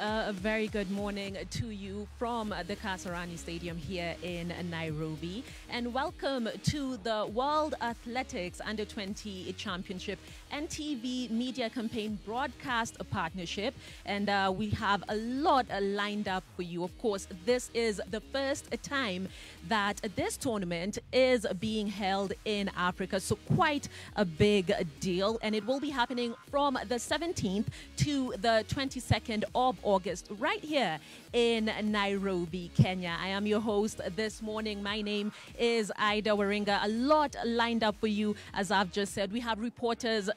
a very good morning to you from the Kasarani Stadium here in Nairobi. And welcome to the World Athletics Under-20 Championship NTV Media Campaign Broadcast Partnership. And we have a lot lined up for you. Of course, this is the first time that this tournament is being held in Africa. So quite a big deal. And it will be happening from the 17th to the 22nd of August right here in Nairobi, Kenya. I am your host this morning. My name is Ida Waringa. A lot lined up for you. As I've just said, we have reporters,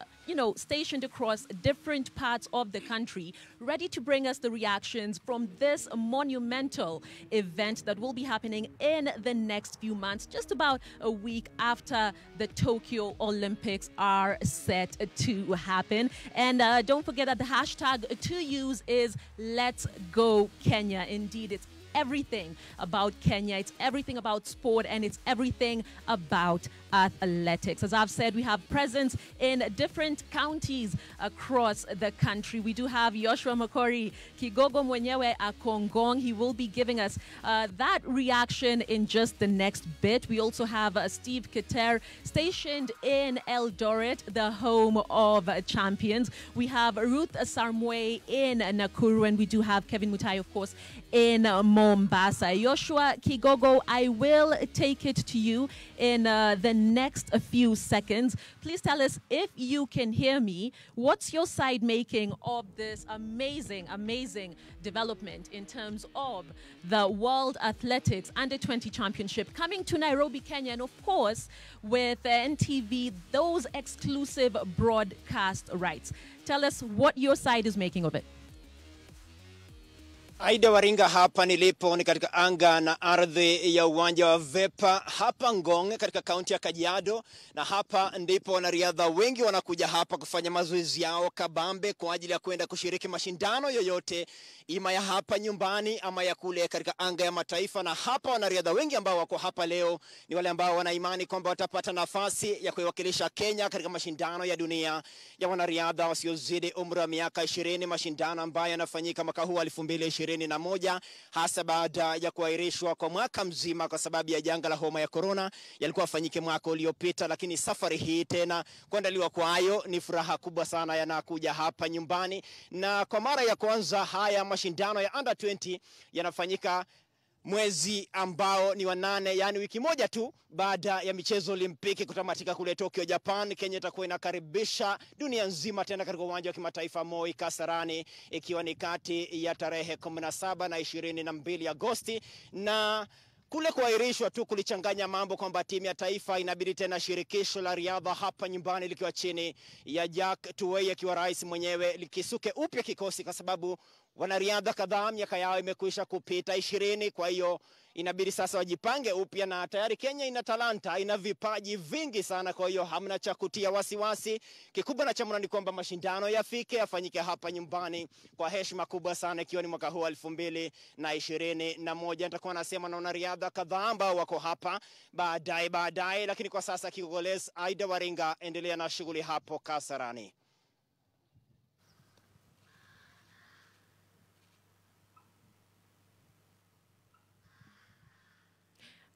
stationed across different parts of the country, ready to bring us the reactions from this monumental event that will be happening in the next few months, just about a week after the Tokyo Olympics are set to happen. And don't forget that the hashtag to use is Let's Go Kenya. Indeed, it's everything about Kenya, it's everything about sport, and it's everything about athletics. As I've said, we have presence in different counties across the country. We do have Joshua Makori Kigogo mwenyewe Akongong. He will be giving us that reaction in just the next bit. We also have Steve Keter stationed in Eldoret, the home of champions. We have Ruth Sarmwe in Nakuru, and we do have Kevin Mutai, of course, in Mombasa. Joshua Kigogo, I will take it to you in the next few seconds. Please tell us if you can hear me. What's your side making of this amazing development in terms of the World Athletics Under-20 Championship coming to Nairobi, Kenya, and of course with NTV, those exclusive broadcast rights. Tell us what your side is making of it. Aida Waringa, hapa nilipo ni katika anga na ardhi ya uwanja wa Vepa hapa Ngong katika kaunti ya Kajiado, na hapa ndipo wanariadha wengi wanakuja hapa kufanya mazoezi yao kabambe kwa ajili ya kwenda kushiriki mashindano yoyote, ima ya hapa nyumbani ama ya kule katika anga ya mataifa. Na hapa wanariadha wengi ambao wako hapa leo ni wale ambao wana imani kwamba watapata nafasi ya kuiwakilisha Kenya katika mashindano ya dunia ya wanariadha wasiozidi umri wa miaka 20, mashindano ambayo yanafanyika mwaka huu 2021, hasa baada ya kuahirishwa kwa mwaka mzima kwa sababu ya janga la homa ya corona. Yalikuwa yafanyike mwaka uliopita, lakini safari hii tena kuandaliwa kwayo ni furaha kubwa sana yanakuja hapa nyumbani. Na kwa mara ya kwanza haya mashindano ya under 20 yanafanyika mwezi ambao ni wa 8, yani wiki moja tu baada ya michezo Olimpiki kutamatika kule Tokyo, Japan. Kenya itakuwa inakaribisha dunia nzima tena katika uwanja wa kimataifa Moi Kasarani, ikiwa ni kati ya tarehe 17 na 22 Agosti. Na kule kuahirishwa tu kulichanganya mambo kwamba timu ya taifa inabidi tena shirikisho la riadha hapa nyumbani likiwa chini ya Jack Tuwei akiwa rais mwenyewe likisuke upya kikosi, kwa sababu wanariadha kadhaa miaka yao imekwisha kupita 20. Kwa hiyo inabidi sasa wajipange upya, na tayari Kenya ina talanta, ina vipaji vingi sana. Kwa hiyo hamna cha kutia wasiwasi. Kikubwa na chamuna ni kwamba mashindano yafanyike hapa nyumbani kwa heshima kubwa sana, ikiwa ni mwaka huu 2021. Nitakuwa nasema na wanariadha kadhaa ambao wako hapa baadaye, lakini kwa sasa Kigogoles, Aida Waringa, endelea na shughuli hapo Kasarani.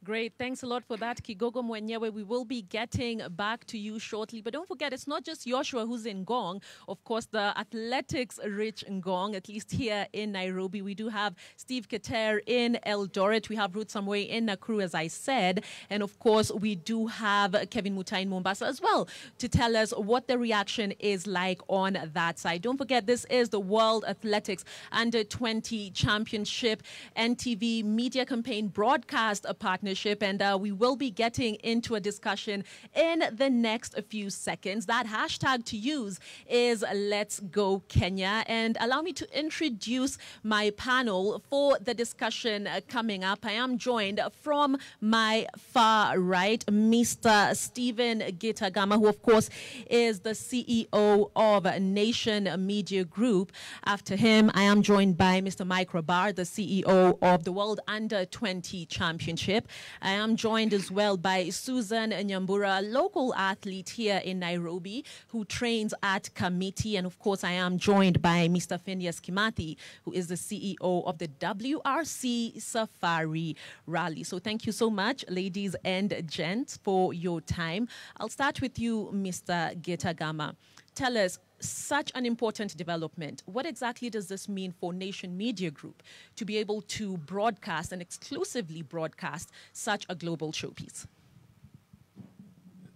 Great. Thanks a lot for that, Kigogo mwenyewe. We will be getting back to you shortly. But don't forget, it's not just Joshua who's in Ngong. Of course, the athletics-rich Ngong, at least here in Nairobi. We do have Steve Keter in Eldoret. We have Ruth Samway in Nakuru, as I said. And of course, we do have Kevin Mutai in Mombasa as well to tell us what the reaction is like on that side. Don't forget, this is the World Athletics Under-20 Championship NTV Media Campaign Broadcast Partnership. And we will be getting into a discussion in the next few seconds. That hashtag to use is Let's Go Kenya. And allow me to introduce my panel for the discussion coming up. I am joined from my far right, Mr. Stephen Gitagama, who of course is the CEO of Nation Media Group. After him, I am joined by Mr. Mike Rabar, the CEO of the World Under-20 Championship. I am joined as well by Susan Nyambura, a local athlete here in Nairobi who trains at Kamiti. And of course, I am joined by Mr. Phineas Kimathi, who is the CEO of the WRC Safari Rally. So thank you so much, ladies and gents, for your time. I'll start with you, Mr. Getagama. Tell us, such an important development, what exactly does this mean for Nation Media Group to be able to broadcast and exclusively broadcast such a global showpiece?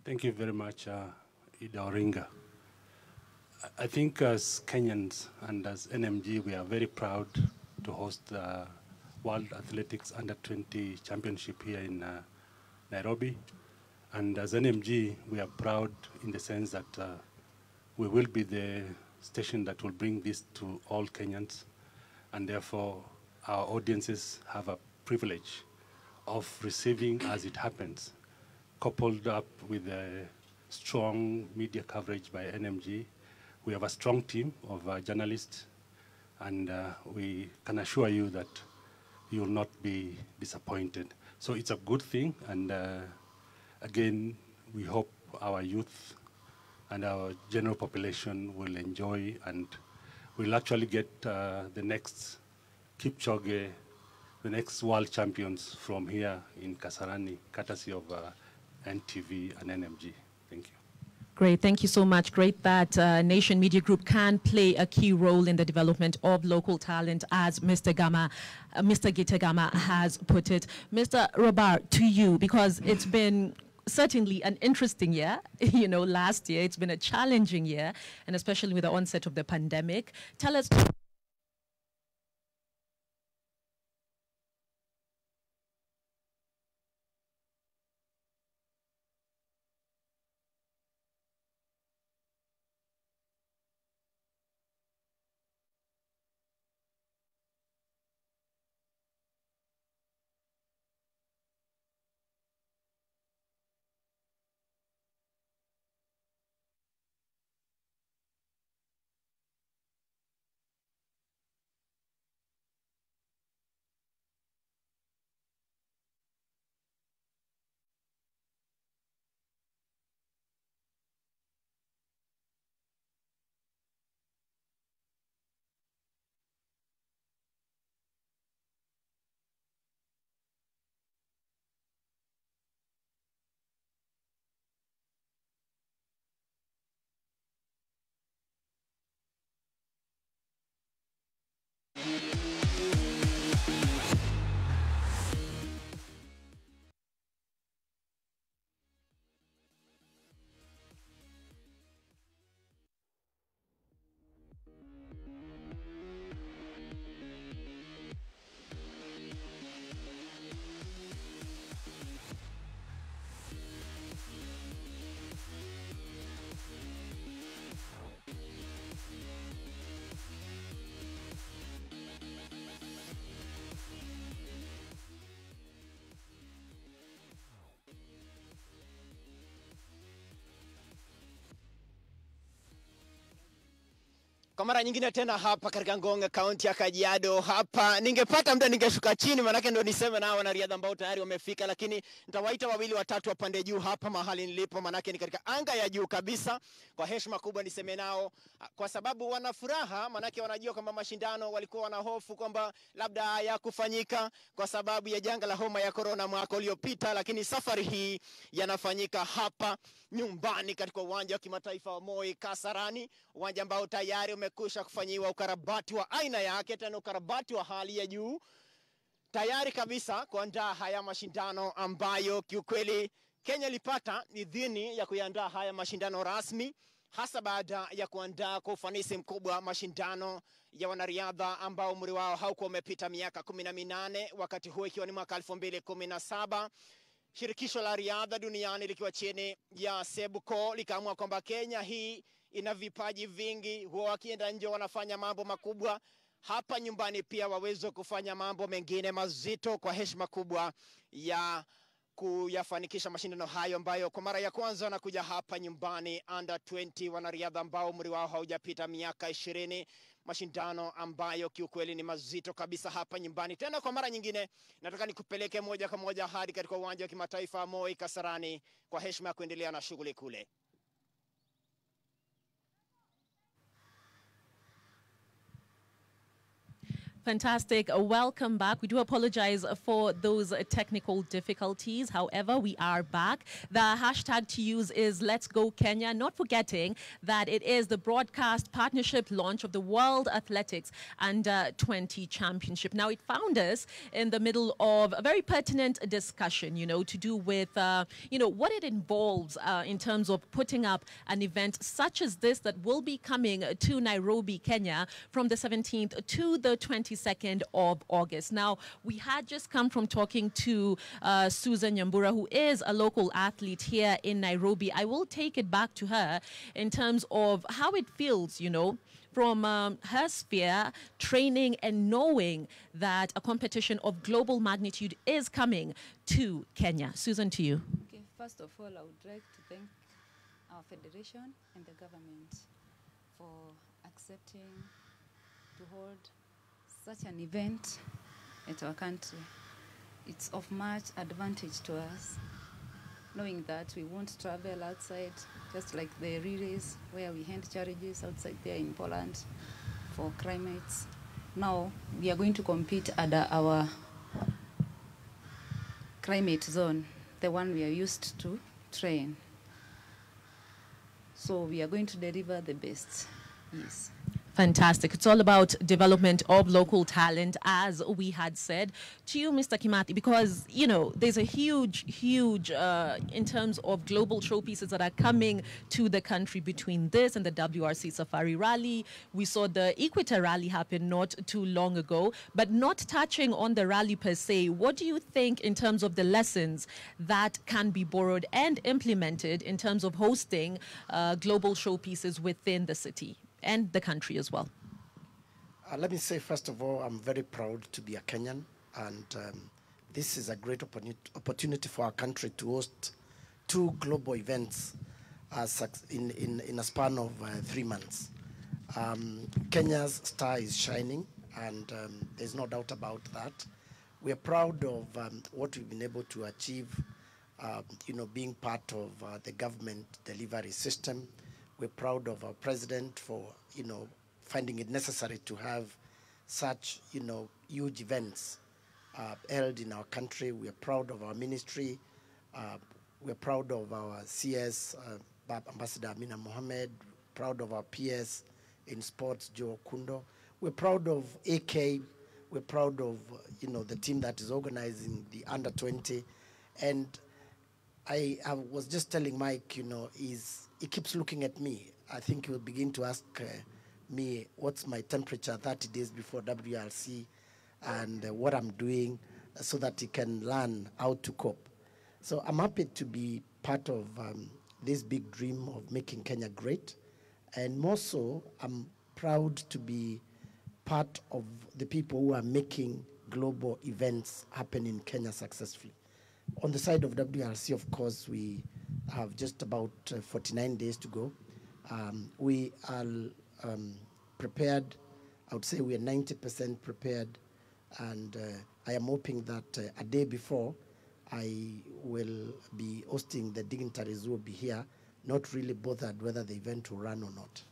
Thank you very much, Ida Oringa. I think as Kenyans and as NMG, we are very proud to host the World Athletics Under-20 Championship here in Nairobi. And as NMG, we are proud in the sense that we will be the station that will bring this to all Kenyans, and therefore our audiences have a privilege of receiving as it happens, coupled up with a strong media coverage by NMG. We have a strong team of journalists, and we can assure you that you will not be disappointed. So it's a good thing, and again, we hope our youth and our general population will enjoy, and we'll actually get the next Kipchoge, the next world champions from here in Kasarani, courtesy of NTV and NMG. Thank you. Great, thank you so much. Great that Nation Media Group can play a key role in the development of local talent, as Mr. Getagama has put it. Mr. Robar, to you, because it's been certainly an interesting year. You know, last year it's been a challenging year, and especially with the onset of the pandemic. Tell us. Kwa mara nyingine tena hapa katika Ngong, kaunti ya Kajiado. Hapa ningepata muda ningeshuka chini, manake ndio niseme nao wanariadha ambao tayari wamefika, lakini nitawaita wawili watatu wapande juu hapa mahali nilipo, manake ni katika anga ya juu kabisa. Kwa heshima kubwa niseme nao, kwa sababu wana furaha, manake wanajua kwamba mashindano walikuwa wana hofu kwamba labda hayakufanyika kwa sababu ya janga la homa ya corona mwaka uliopita, lakini safari hii yanafanyika hapa nyumbani katika uwanja wa kimataifa wa Moi Kasarani, uwanja ambao tayari umekusha kufanyiwa ukarabati wa aina yake, tena ukarabati wa hali ya juu, tayari kabisa kuandaa haya mashindano ambayo kiukweli Kenya ilipata idhini ya kuandaa haya mashindano rasmi, hasa baada ya kuandaa kwa ufanisi mkubwa mashindano ya wanariadha ambao umri wao haukuwa umepita miaka 18, wakati huo ikiwa ni mwaka 2017. Shirikisho la riadha duniani likiwa chini ya Sebuko likaamua kwamba Kenya hii ina vipaji vingi, huwa wakienda nje wanafanya mambo makubwa, hapa nyumbani pia waweze kufanya mambo mengine mazito kwa heshima kubwa ya kuyafanikisha mashindano hayo ambayo kwa mara ya kwanza wanakuja hapa nyumbani. Under 20 wanariadha ambao umri wao haujapita miaka 20, mashindano ambayo kiukweli ni mazito kabisa hapa nyumbani. Tena kwa mara nyingine nataka nikupeleke moja kwa moja hadi katika uwanja wa kimataifa Moi Kasarani kwa heshima ya kuendelea na shughuli kule. Fantastic. Welcome back. We do apologize for those technical difficulties. However, we are back. The hashtag to use is Let's Go Kenya, not forgetting that it is the broadcast partnership launch of the World Athletics Under 20 Championship. Now, it found us in the middle of a very pertinent discussion, to do with, what it involves in terms of putting up an event such as this that will be coming to Nairobi, Kenya from the 17th to the 22nd of August. Now, we had just come from talking to Susan Nyambura, who is a local athlete here in Nairobi. I will take it back to her in terms of how it feels, from her sphere, training and knowing that a competition of global magnitude is coming to Kenya. Susan, to you. Okay, first of all, I would like to thank our federation and the government for accepting to hold such an event at our country. It's of much advantage to us, knowing that we won't travel outside, just like the relays where we hand challenges outside there in Poland for climates. Now we are going to compete under our climate zone, the one we are used to train. So we are going to deliver the best. Yes. Fantastic. It's all about development of local talent, as we had said. To you, Mr. Kimati, because, there's a huge, in terms of global showpieces that are coming to the country between this and the WRC Safari Rally. We saw the Equator Rally happen not too long ago, but not touching on the rally per se. What do you think in terms of the lessons that can be borrowed and implemented in terms of hosting global showpieces within the city and the country as well? Let me say, first of all, I'm very proud to be a Kenyan, and this is a great opportunity for our country to host 2 global events in a span of 3 months. Kenya's star is shining, and there's no doubt about that. We are proud of what we've been able to achieve, being part of the government delivery system. We're proud of our president for, finding it necessary to have such, huge events held in our country. We are proud of our ministry. We're proud of our CS, Ambassador Amina Mohammed, proud of our PS in sports, Joe Kundo. We're proud of AK. We're proud of, the team that is organizing the under 20. And I was just telling Mike, he keeps looking at me. I think he'll begin to ask me what's my temperature 30 days before WRC and what I'm doing so that he can learn how to cope. So I'm happy to be part of this big dream of making Kenya great. And more so, I'm proud to be part of the people who are making global events happen in Kenya successfully. On the side of WRC, of course, we have just about 49 days to go. We are prepared. I would say we are 90% prepared, and I am hoping that a day before, I will be hosting the dignitaries who will be here, not really bothered whether the event will run or not.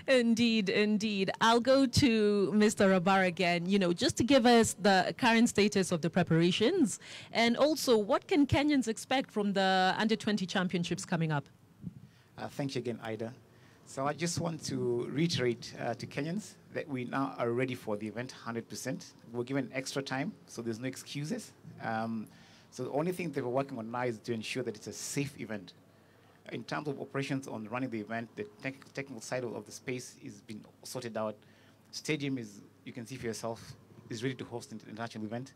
Indeed, indeed. I'll go to Mr. Rabar again, just to give us the current status of the preparations, and also what can Kenyans expect from the Under-20 Championships coming up? Thank you again, Ida. So I just want to reiterate to Kenyans that we now are ready for the event 100%. We're given extra time, so there's no excuses. So the only thing that we're working on now is to ensure that it's a safe event. In terms of operations on running the event, the technical side of the space is been sorted out. Stadium is, you can see for yourself, is ready to host an international event.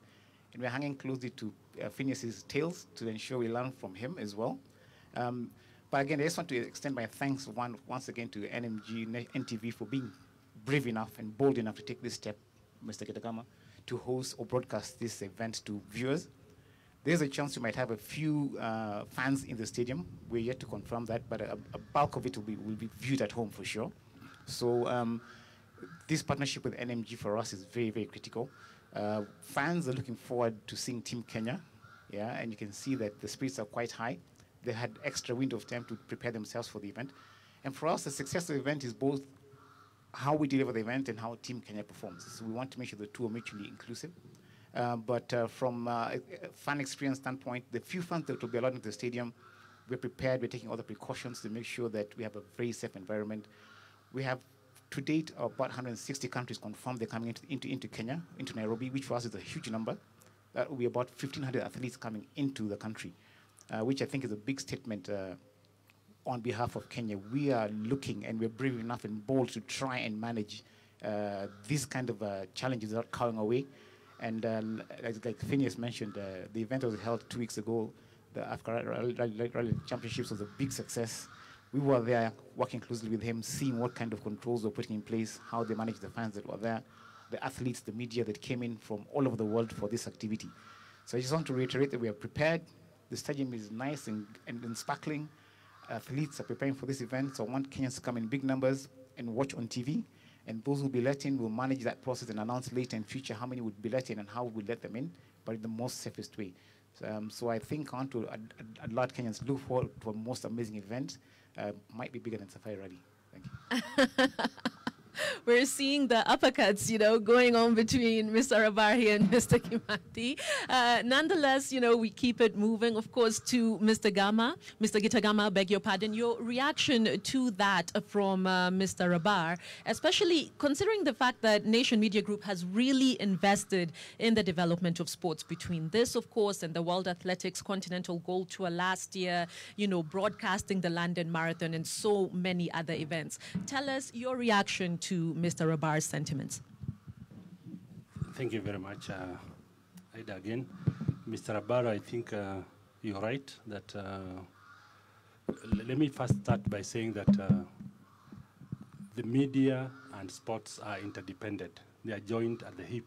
And we're hanging closely to Phineas's tails to ensure we learn from him as well. But again, I just want to extend my thanks once again to NMG, NTV for being brave enough and bold enough to take this step, Mr. Kitakama, to host or broadcast this event to viewers. There's a chance you might have a few fans in the stadium. We're yet to confirm that, but a bulk of it will be viewed at home for sure. So this partnership with NMG for us is very, very critical. Fans are looking forward to seeing Team Kenya, yeah, and you can see that the spirits are quite high. They had extra window of time to prepare themselves for the event. And for us, the success of the event is both how we deliver the event and how Team Kenya performs. So we want to make sure the two are mutually inclusive. But from a fan experience standpoint, the few fans that will be allowed into the stadium, we're prepared, we're taking all the precautions to make sure that we have a very safe environment. We have, to date, about 160 countries confirmed they're coming into Kenya, into Nairobi, which for us is a huge number. That will be about 1,500 athletes coming into the country, which I think is a big statement on behalf of Kenya. We are looking, and we're brave enough and bold to try and manage these kind of challenges without cowing away. And like Phineas mentioned, the event was held 2 weeks ago. The Africa Rally Championships was a big success. We were there working closely with him, seeing what kind of controls were putting in place, how they managed the fans that were there, the athletes, the media that came in from all over the world for this activity. So I just want to reiterate that we are prepared. The stadium is nice and sparkling. Athletes are preparing for this event, so I want Kenyans to come in big numbers and watch on TV. And those who will be let in will manage that process and announce later in future how many would be let in and how we let them in, but in the most safest way. So I think I want to a lot of Kenyans look forward to a most amazing event. Might be bigger than Safari Rally. Thank you. We're seeing the uppercuts, going on between Mr. Abari and Mr. Kimathi. Nonetheless, we keep it moving, of course, to Mr. Gama. Mr. Gitagama, beg your pardon. Your reaction to that from Mr. Abar, especially considering the fact that Nation Media Group has really invested in the development of sports between this, of course, and the World Athletics Continental Gold Tour last year, broadcasting the London Marathon and so many other events. Tell us your reaction to Mr. Abar's sentiments. Thank you very much, Ida, again. Mr. Abar, I think you're right that let me first start by saying that the media and sports are interdependent. They are joined at the hip.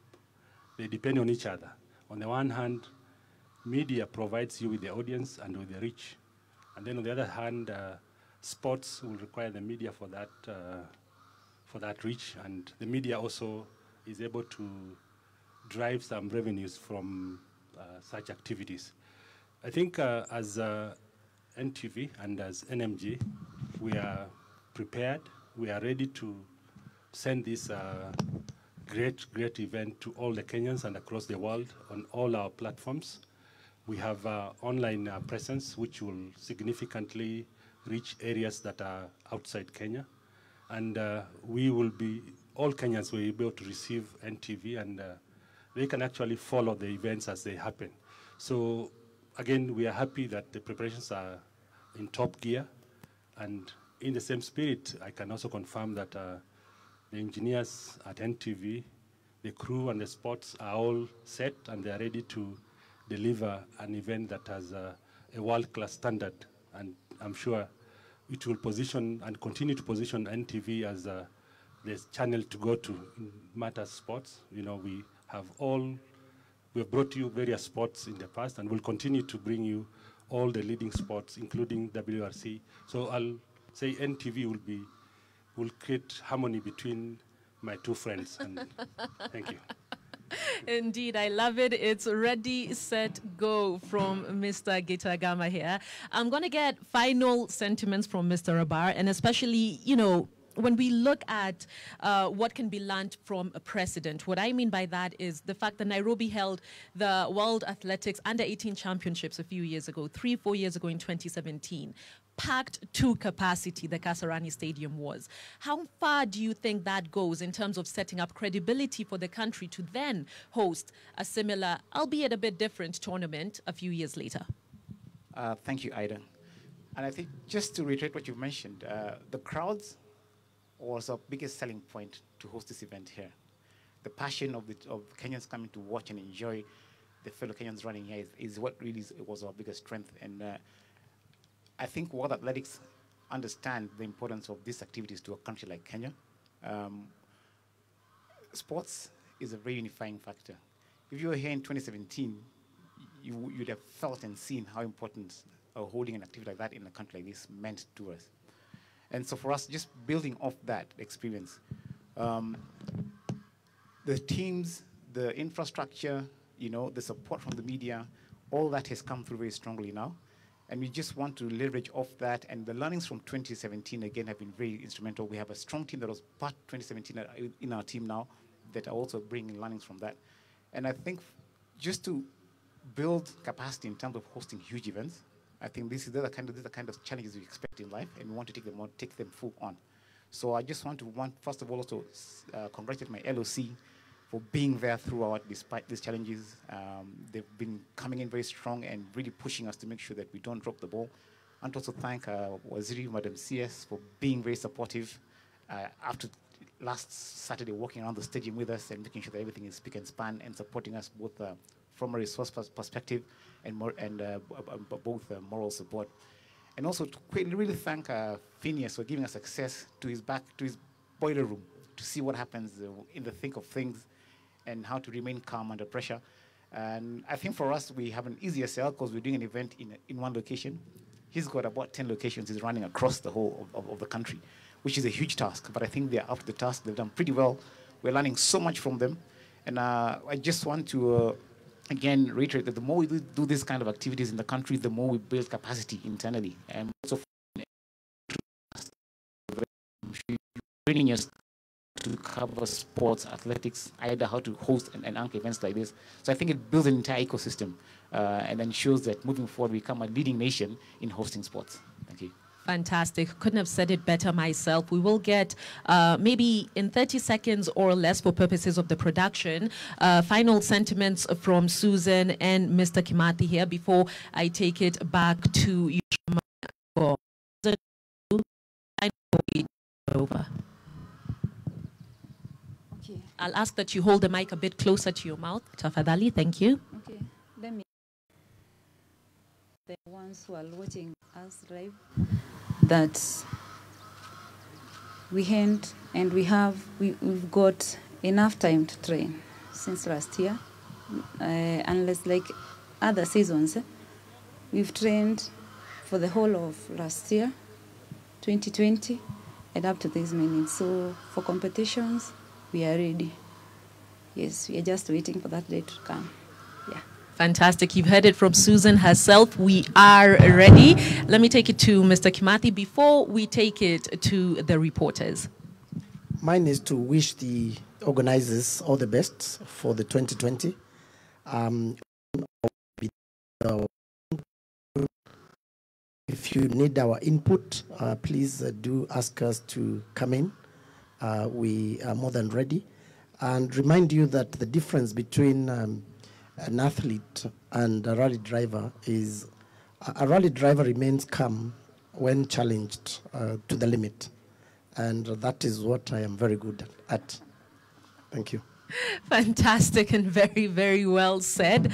They depend on each other. On the one hand, media provides you with the audience and with the reach. And then on the other hand, sports will require the media for that reach, and the media also is able to drive some revenues from such activities. I think as NTV and as NMG, we are prepared. We are ready to send this great event to all the Kenyans and across the world on all our platforms. We have online presence, which will significantly reach areas that are outside Kenya. And all Kenyans will be able to receive NTV, and they can actually follow the events as they happen. So again, we are happy that the preparations are in top gear. And in the same spirit, I can also confirm that the engineers at NTV, the crew and the sports are all set, and they are ready to deliver an event that has a world-class standard. And I'm sure it will position and continue to position NTV as the channel to go to in matters sports. We have brought you various sports in the past, and we'll continue to bring you all the leading sports, including WRC. So I'll say NTV will create harmony between my two friends. And thank you. Indeed, I love it. It's ready, set, go from Mr. Gitagama here. I'm going to get final sentiments from Mr. Abar, and especially, when we look at what can be learned from a precedent, what I mean by that is the fact that Nairobi held the World Athletics Under-18 Championships a few years ago, 3-4 years ago in 2017. Packed to capacity, the Kasarani Stadium was. How far do you think that goes in terms of setting up credibility for the country to then host a similar, albeit a bit different, tournament a few years later? Thank you, Ida. And I think just to reiterate what you mentioned, the crowds was our biggest selling point to host this event here. The passion of Kenyans coming to watch and enjoy the fellow Kenyans running here is what really was our biggest strength. And I think World Athletics understand the importance of these activities to a country like Kenya. Sports is a very unifying factor. If you were here in 2017, you'd have felt and seen how important holding an activity like that in a country like this meant to us. And so for us, just building off that experience, the teams, the infrastructure, the support from the media, all that has come through very strongly now. And we just want to leverage off that. And the learnings from 2017, again, have been very instrumental. We have a strong team that was part 2017 in our team now that are also bringing learnings from that. And I think just to build capacity in terms of hosting huge events, I think these are the kind of challenges we expect in life, and we want to take them full on. So I just want, first of all, also congratulate my LOC for being there throughout despite these challenges. They've been coming in very strong and really pushing us to make sure that we don't drop the ball. And also thank Waziri, Madam CS, for being very supportive after last Saturday, walking around the stadium with us and making sure that everything is spick and span and supporting us both from a resource perspective and both moral support. And also to really thank Phineas for giving us access to his boiler room to see what happens in the thick of things and how to remain calm under pressure. And I think for us, we have an easier sell because we're doing an event in one location. He's got about 10 locations he's running across the whole of the country, which is a huge task. But I think they're up to the task. They've done pretty well. We're learning so much from them. And I just want to, again, reiterate that the more we do this kind of activities in the country, the more we build capacity internally. And also training us to cover sports, athletics, either how to host and anchor events like this. So I think it builds an entire ecosystem and ensures that moving forward, we become a leading nation in hosting sports. Thank you. Fantastic. Couldn't have said it better myself. We will get maybe in 30 seconds or less for purposes of the production, final sentiments from Susan and Mr. Kimathi here before I take it back to you. Over. Okay. I'll ask that you hold the mic a bit closer to your mouth. Tafadhali, thank you. Okay. Let me. The ones who are watching us live, that we've got enough time to train since last year, unless like other seasons, we've trained for the whole of last year, 2020. And up to this minute. So for competitions, we are ready. Yes, we are just waiting for that day to come. Yeah. Fantastic. You've heard it from Susan herself. We are ready. Let me take it to Mr. Kimathi before we take it to the reporters. Mine is to wish the organizers all the best for the 2020. If you need our input, please do ask us to come in. We are more than ready. And remind you that the difference between an athlete and a rally driver is a rally driver remains calm when challenged to the limit. And that is what I am very good at. Thank you. Fantastic and very, very well said.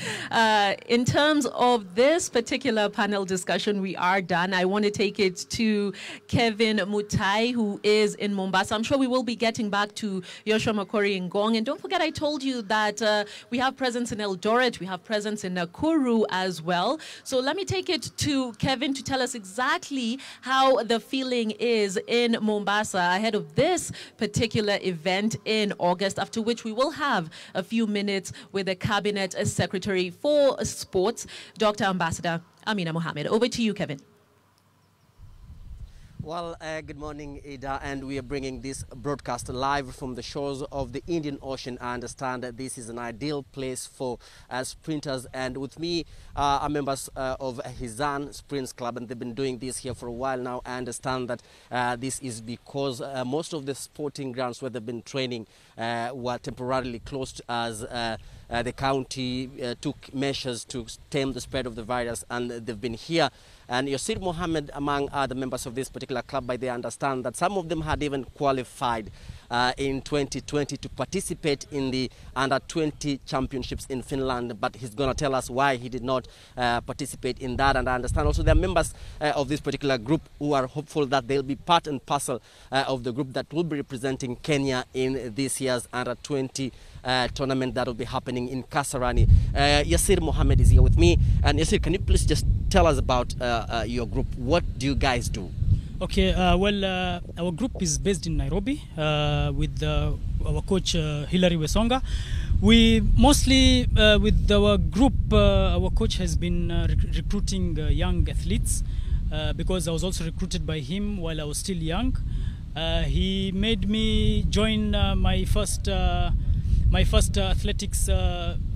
In terms of this particular panel discussion, we are done. I want to take it to Kevin Mutai, who is in Mombasa. I'm sure we will be getting back to Joshua Makori and Ngong. And don't forget, I told you that we have presence in Eldoret, we have presence in Nakuru as well. So let me take it to Kevin to tell us exactly how the feeling is in Mombasa ahead of this particular event in August, after which we will have a few minutes with the Cabinet Secretary for Sports, Dr. Ambassador Amina Mohammed. Over to you, Kevin. Well, good morning, Ida, and we are bringing this broadcast live from the shores of the Indian Ocean. I understand that this is an ideal place for sprinters, and with me are members of Hizan Sprints Club, and they've been doing this here for a while now. I understand that this is because most of the sporting grounds where they've been training were temporarily closed as the county took measures to stem the spread of the virus, and they've been here. And Yasir Mohammed, among other members of this particular club, they understand that some of them had even qualified in 2020 to participate in the Under-20 championships in Finland, but he's going to tell us why he did not participate in that. And I understand also there are members of this particular group who are hopeful that they'll be part and parcel of the group that will be representing Kenya in this year's Under-20 tournament that will be happening in Kasarani. Yasir Mohammed is here with me. And Yasir, can you please just tell us about your group? What do you guys do? Okay, our group is based in Nairobi with our coach Hilary Wesonga. We mostly, with our group, our coach has been recruiting young athletes because I was also recruited by him while I was still young. He made me join my first athletics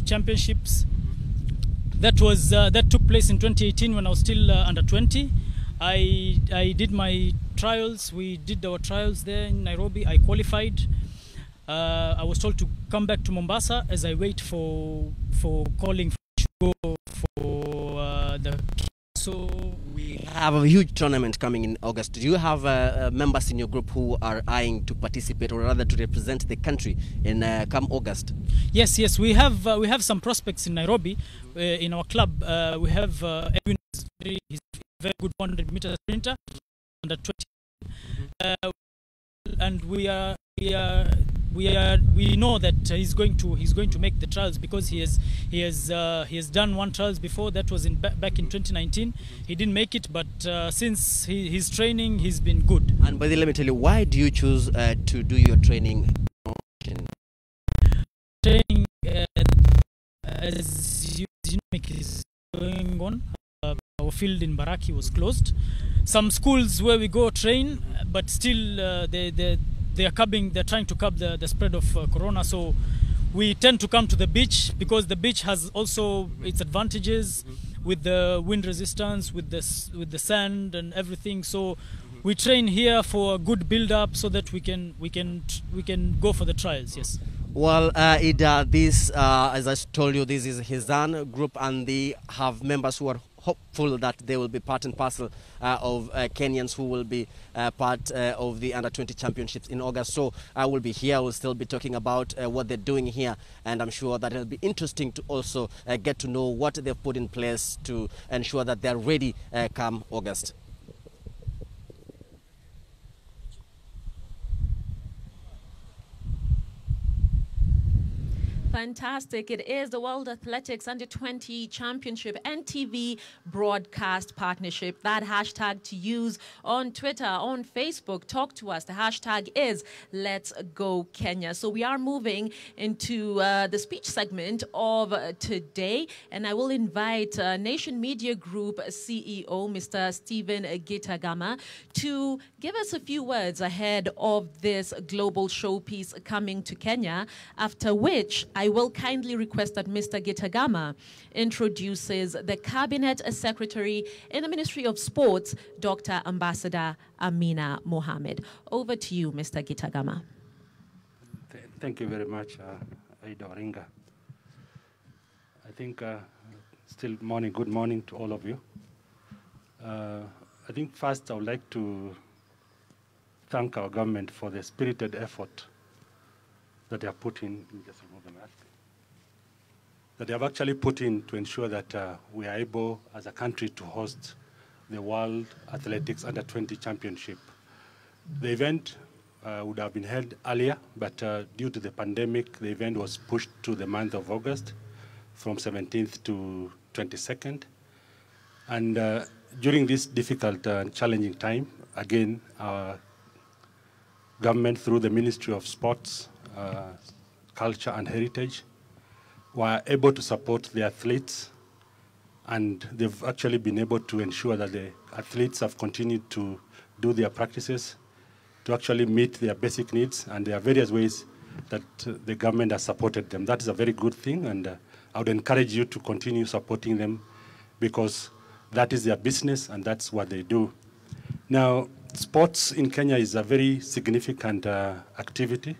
championships. That took place in 2018 when I was still under 20. I did my trials. We did our trials there in Nairobi. I qualified. I was told to come back to Mombasa as I wait for calling to go for the. So we have a huge tournament coming in August. Do you have members in your group who are eyeing to participate, or rather to represent the country in come August? Yes, we have some prospects in Nairobi in our club. We have Edwin, he's a very good 100-meter sprinter, under 20, and we know that he's going to make the trials because he has done one trials before. That was back in 2019. He didn't make it, but since his training, he's been good. And by the way, let me tell you, why do you choose to do your training? Training as you know is going on. Our field in Baraki was closed. Some schools where we go train, but still they're trying to curb the spread of corona. So we tend to come to the beach because the beach has also its advantages with the wind resistance, with the sand and everything. So we train here for a good build-up so that we can go for the trials. Yes. Well, as I told you, this is Hizan group, and they have members who are hopeful that they will be part and parcel of Kenyans who will be part of the Under-20 Championships in August. So I will be here. We'll still be talking about what they're doing here, and I'm sure that it'll be interesting to also get to know what they've put in place to ensure that they're ready come August. Fantastic. It is the World Athletics Under-20 Championship NTV broadcast partnership. That hashtag to use on Twitter, on Facebook. Talk to us. The hashtag is Let's Go Kenya. So we are moving into the speech segment of today, and I will invite Nation Media Group CEO, Mr. Stephen Gitagama, to give us a few words ahead of this global showpiece coming to Kenya, after which I will kindly request that Mr. Gitagama introduces the Cabinet Secretary in the Ministry of Sports, Dr. Ambassador Amina Mohammed. Over to you, Mr. Gitagama. Thank you very much, Aida Oringa. I think still morning, good morning to all of you. I think first I would like to thank our government for the spirited effort that they have put in, just remove the mask, that they have actually put in to ensure that we are able as a country to host the World Athletics Under-20 Championship. The event would have been held earlier, but due to the pandemic, the event was pushed to the month of August from 17th to 22nd. And during this difficult and challenging time, again, our government through the Ministry of Sports, Culture and Heritage were able to support the athletes, and they've actually been able to ensure that the athletes have continued to do their practices to actually meet their basic needs, and there are various ways that the government has supported them. That is a very good thing, and I would encourage you to continue supporting them because that is their business and that's what they do. Now, sports in Kenya is a very significant activity.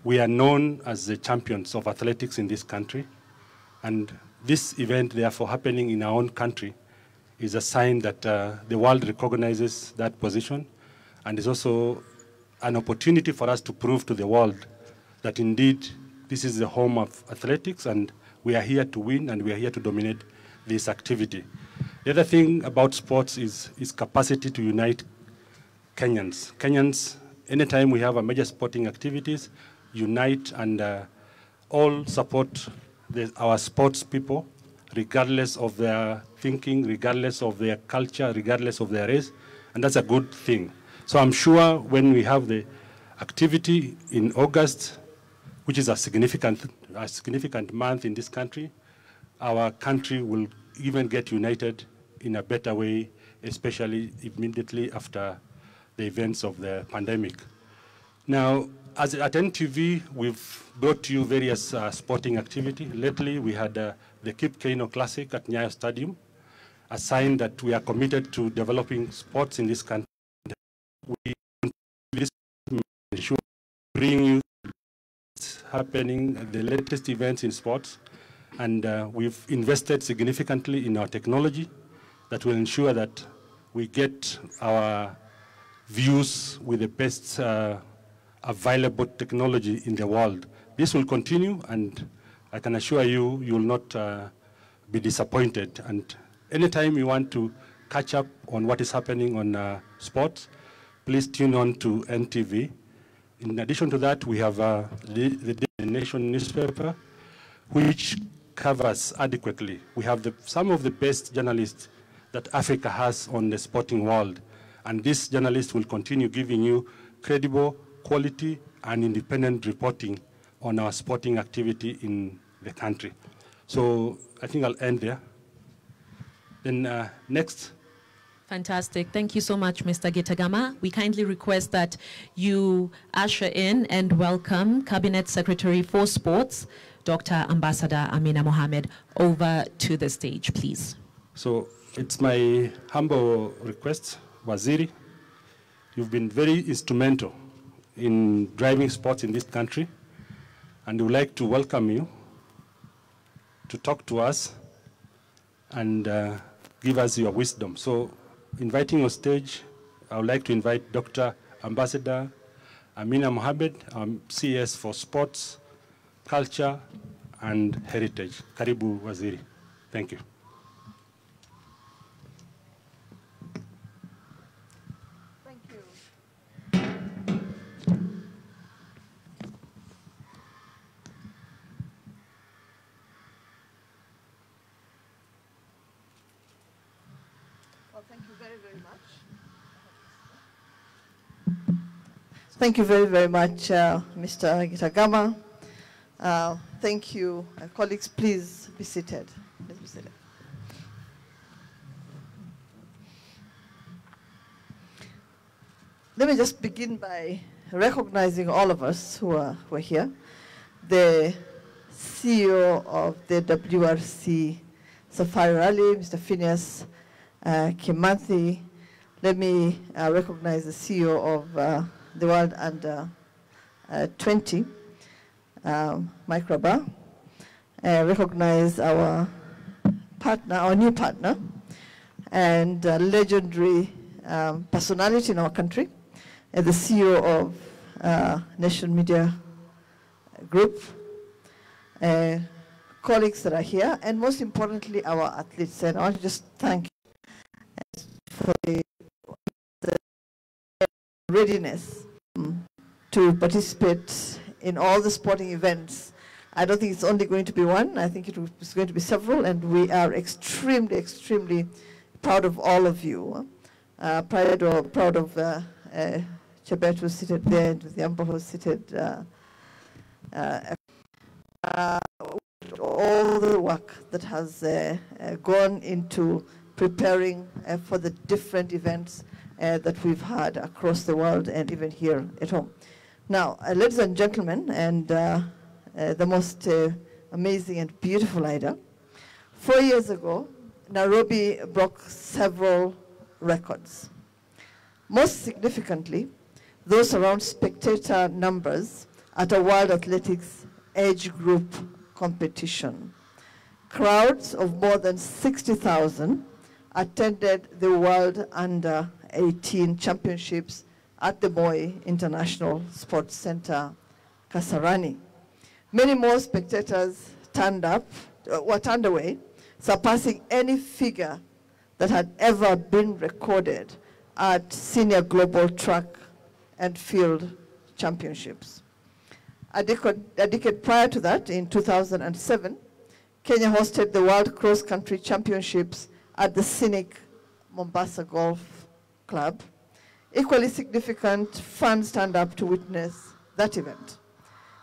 We are known as the champions of athletics in this country, and this event, therefore, happening in our own country is a sign that the world recognizes that position, and is also an opportunity for us to prove to the world that indeed this is the home of athletics, and we are here to win, and we are here to dominate this activity. The other thing about sports is capacity to unite Kenyans. Kenyans, anytime we have a major sporting activities, unite and all support our sports people, regardless of their thinking, regardless of their culture, regardless of their race, and that's a good thing. So I'm sure when we have the activity in August, which is a significant month in this country, our country will even get united in a better way, especially immediately after the events of the pandemic. Now, at NTV, we've brought to you various sporting activity. Lately, we had the Kip Keino Classic at Nyayo Stadium, a sign that we are committed to developing sports in this country. We ensure bring you happening, the latest events in sports, and we've invested significantly in our technology that will ensure that we get our views with the best available technology in the world. This will continue, and I can assure you, you will not be disappointed. And anytime you want to catch up on what is happening on sports, please tune on to NTV. In addition to that, we have the Nation newspaper, which covers adequately. We have some of the best journalists that Africa has on the sporting world. And these journalists will continue giving you credible, quality, and independent reporting on our sporting activity in the country. So I think I'll end there. Then next. Fantastic. Thank you so much, Mr. Gitagama. We kindly request that you usher in and welcome Cabinet Secretary for Sports, Dr. Ambassador Amina Mohamed, over to the stage, please. So it's my humble request, Waziri. You've been very instrumental in driving sports in this country, and we would like to welcome you to talk to us and give us your wisdom. So inviting on stage, I would like to invite Dr. Ambassador Amina Mohamed, CS for Sports, Culture, and Heritage. Karibu, Waziri. Thank you. Thank you. Well, thank you very, very much. Thank you very, very much, Mr. Gitagama. Thank you. Colleagues, please be seated. Please be seated. Let me just begin by recognizing all of us who are here. The CEO of the WRC Safari Rally, Mr. Phineas Kimanthi. Let me recognize the CEO of the World Under 20, Mike Rabah. Recognize our partner, our new partner, and legendary personality in our country, the CEO of Nation Media Group, colleagues that are here, and most importantly, our athletes. And I want to just thank you for the readiness to participate in all the sporting events. I don't think it's only going to be one. I think it's going to be several, and we are extremely, extremely proud of all of you. Proud of Chebet, who's seated there, and Yambo, who's seated. All the work that has gone into preparing for the different events that we've had across the world and even here at home. Now, ladies and gentlemen, and the most amazing and beautiful Ida, 4 years ago, Nairobi broke several records. Most significantly, those around spectator numbers at a World Athletics age group competition. Crowds of more than 60,000 attended the World Under 18 Championships at the Moi International Sports Center, Kasarani. Many more spectators were turned away, surpassing any figure that had ever been recorded at senior global track and field championships. A decade prior to that, in 2007, Kenya hosted the World Cross Country Championships at the scenic Mombasa Golf Club, Equally significant, fans turned up to witness that event.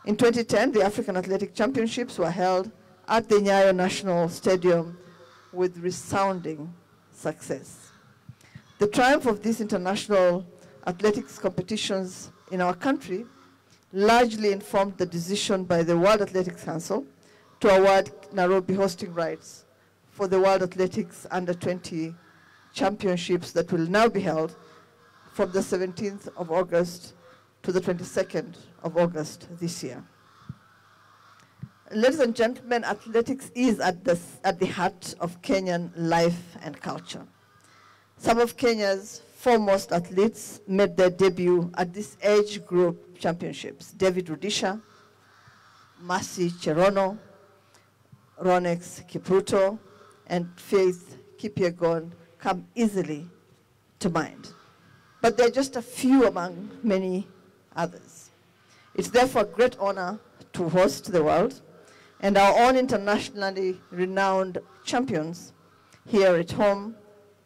In 2010, the African Athletic Championships were held at the Nyayo National Stadium with resounding success. The triumph of these international athletics competitions in our country largely informed the decision by the World Athletics Council to award Nairobi hosting rights for the World Athletics Under-20 Championships that will now be held from the 17th of August to the 22nd of August this year. Ladies and gentlemen, athletics is at the heart of Kenyan life and culture. Some of Kenya's foremost athletes made their debut at this age group championships. David Rudisha, Mercy Cherono, Ronex Kipruto, and Faith Kipyegon come easily to mind. But they're just a few among many others. It's therefore a great honor to host the world and our own internationally renowned champions here at home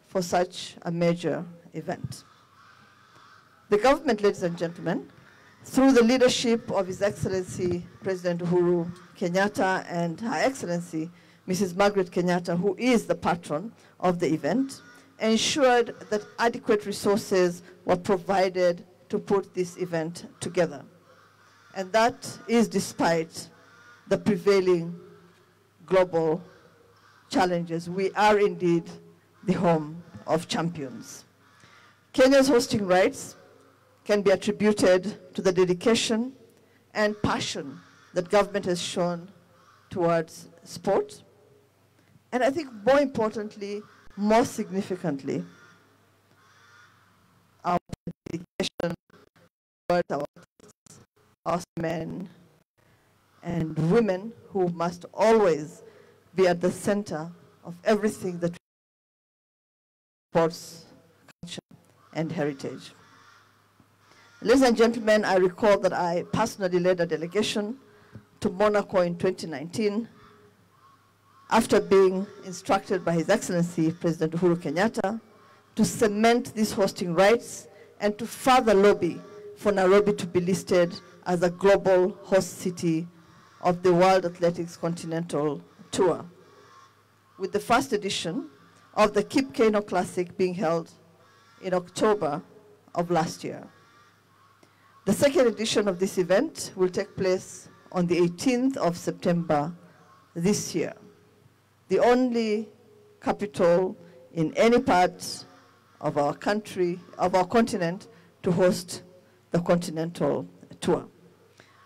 for such a major event. The government, ladies and gentlemen, through the leadership of His Excellency President Uhuru Kenyatta and Her Excellency Mrs. Margaret Kenyatta, who is the patron of the event, ensured that adequate resources were provided to put this event together. And that is despite the prevailing global challenges. We are indeed the home of champions. Kenya's hosting rights can be attributed to the dedication and passion that government has shown towards sport. And I think more importantly, more significantly, our dedication towards our men and women who must always be at the center of everything that supports culture and heritage. Ladies and gentlemen, I recall that I personally led a delegation to Monaco in 2019 after being instructed by His Excellency President Uhuru Kenyatta to cement these hosting rights and to further lobby for Nairobi to be listed as a global host city of the World Athletics Continental Tour, with the first edition of the Kip Keino Classic being held in October of last year. The second edition of this event will take place on the 18th of September this year, the only capital in any part of our country, of our continent, to host the Continental Tour.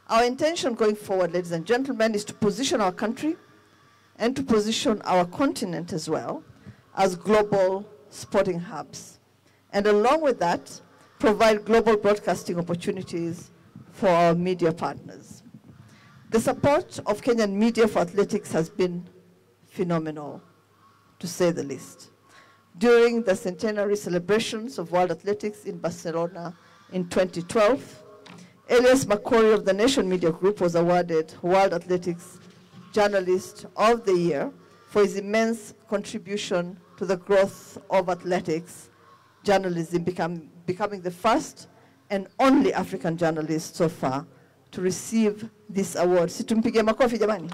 Our intention going forward, ladies and gentlemen, is to position our country and to position our continent as well as global sporting hubs. And along with that, provide global broadcasting opportunities for our media partners. The support of Kenyan media for athletics has been phenomenal, to say the least. During the centenary celebrations of World Athletics in Barcelona in 2012, Elias Makori of the Nation Media Group was awarded World Athletics Journalist of the Year for his immense contribution to the growth of athletics journalism, becoming the first and only African journalist so far to receive this award. Situmpige makofi jamani.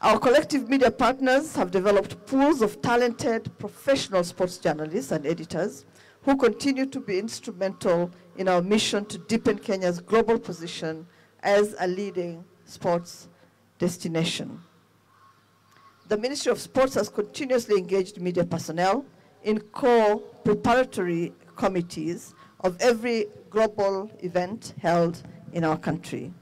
Our collective media partners have developed pools of talented professional sports journalists and editors who continue to be instrumental in our mission to deepen Kenya's global position as a leading sports destination. The Ministry of Sports has continuously engaged media personnel in core preparatory committees of every global event held in our country.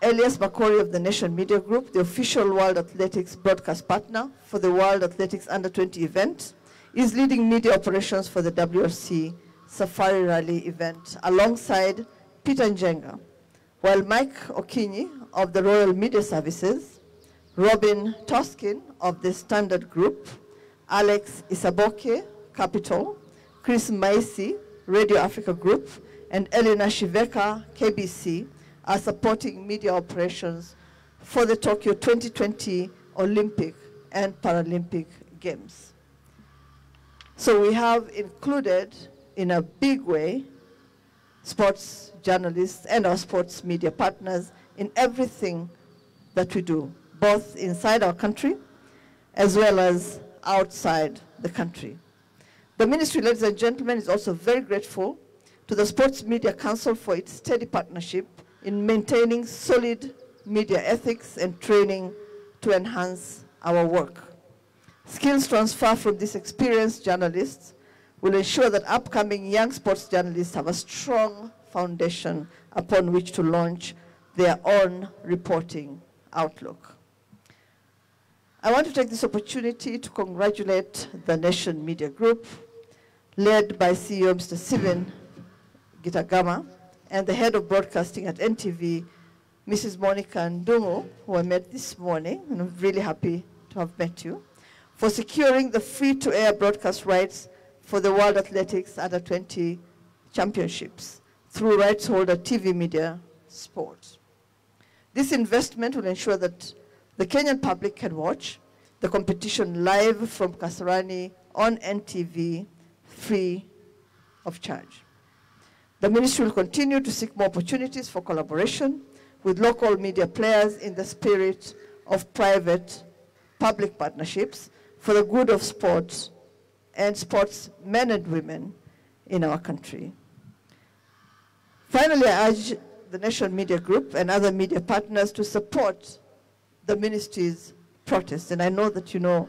Elias Makori of the Nation Media Group, the official World Athletics broadcast partner for the World Athletics Under-20 event, is leading media operations for the WRC Safari Rally event alongside Peter Njenga, while Mike Okinyi of the Royal Media Services, Robin Toskin of the Standard Group, Alex Isaboke, Capital, Chris Maisi, Radio Africa Group, and Elena Shiveka, KBC, are supporting media operations for the Tokyo 2020 Olympic and Paralympic Games. So we have included in a big way sports journalists and our sports media partners in everything that we do, both inside our country as well as outside the country. The ministry, ladies and gentlemen, is also very grateful to the Sports Media Council for its steady partnership in maintaining solid media ethics and training to enhance our work. Skills transfer from these experienced journalists will ensure that upcoming young sports journalists have a strong foundation upon which to launch their own reporting outlook. I want to take this opportunity to congratulate the Nation Media Group, led by CEO Mr. Steven Gitagama, and the head of broadcasting at NTV, Mrs. Monica Ndungu, who I met this morning, and I'm really happy to have met you, for securing the free-to-air broadcast rights for the World Athletics Under-20 Championships through rights holder TV Media Sport. This investment will ensure that the Kenyan public can watch the competition live from Kasarani on NTV, free of charge. The ministry will continue to seek more opportunities for collaboration with local media players in the spirit of private-public partnerships for the good of sports and sportsmen and women in our country. Finally, I urge the Nation Media Group and other media partners to support the ministry's protest, and I know that you know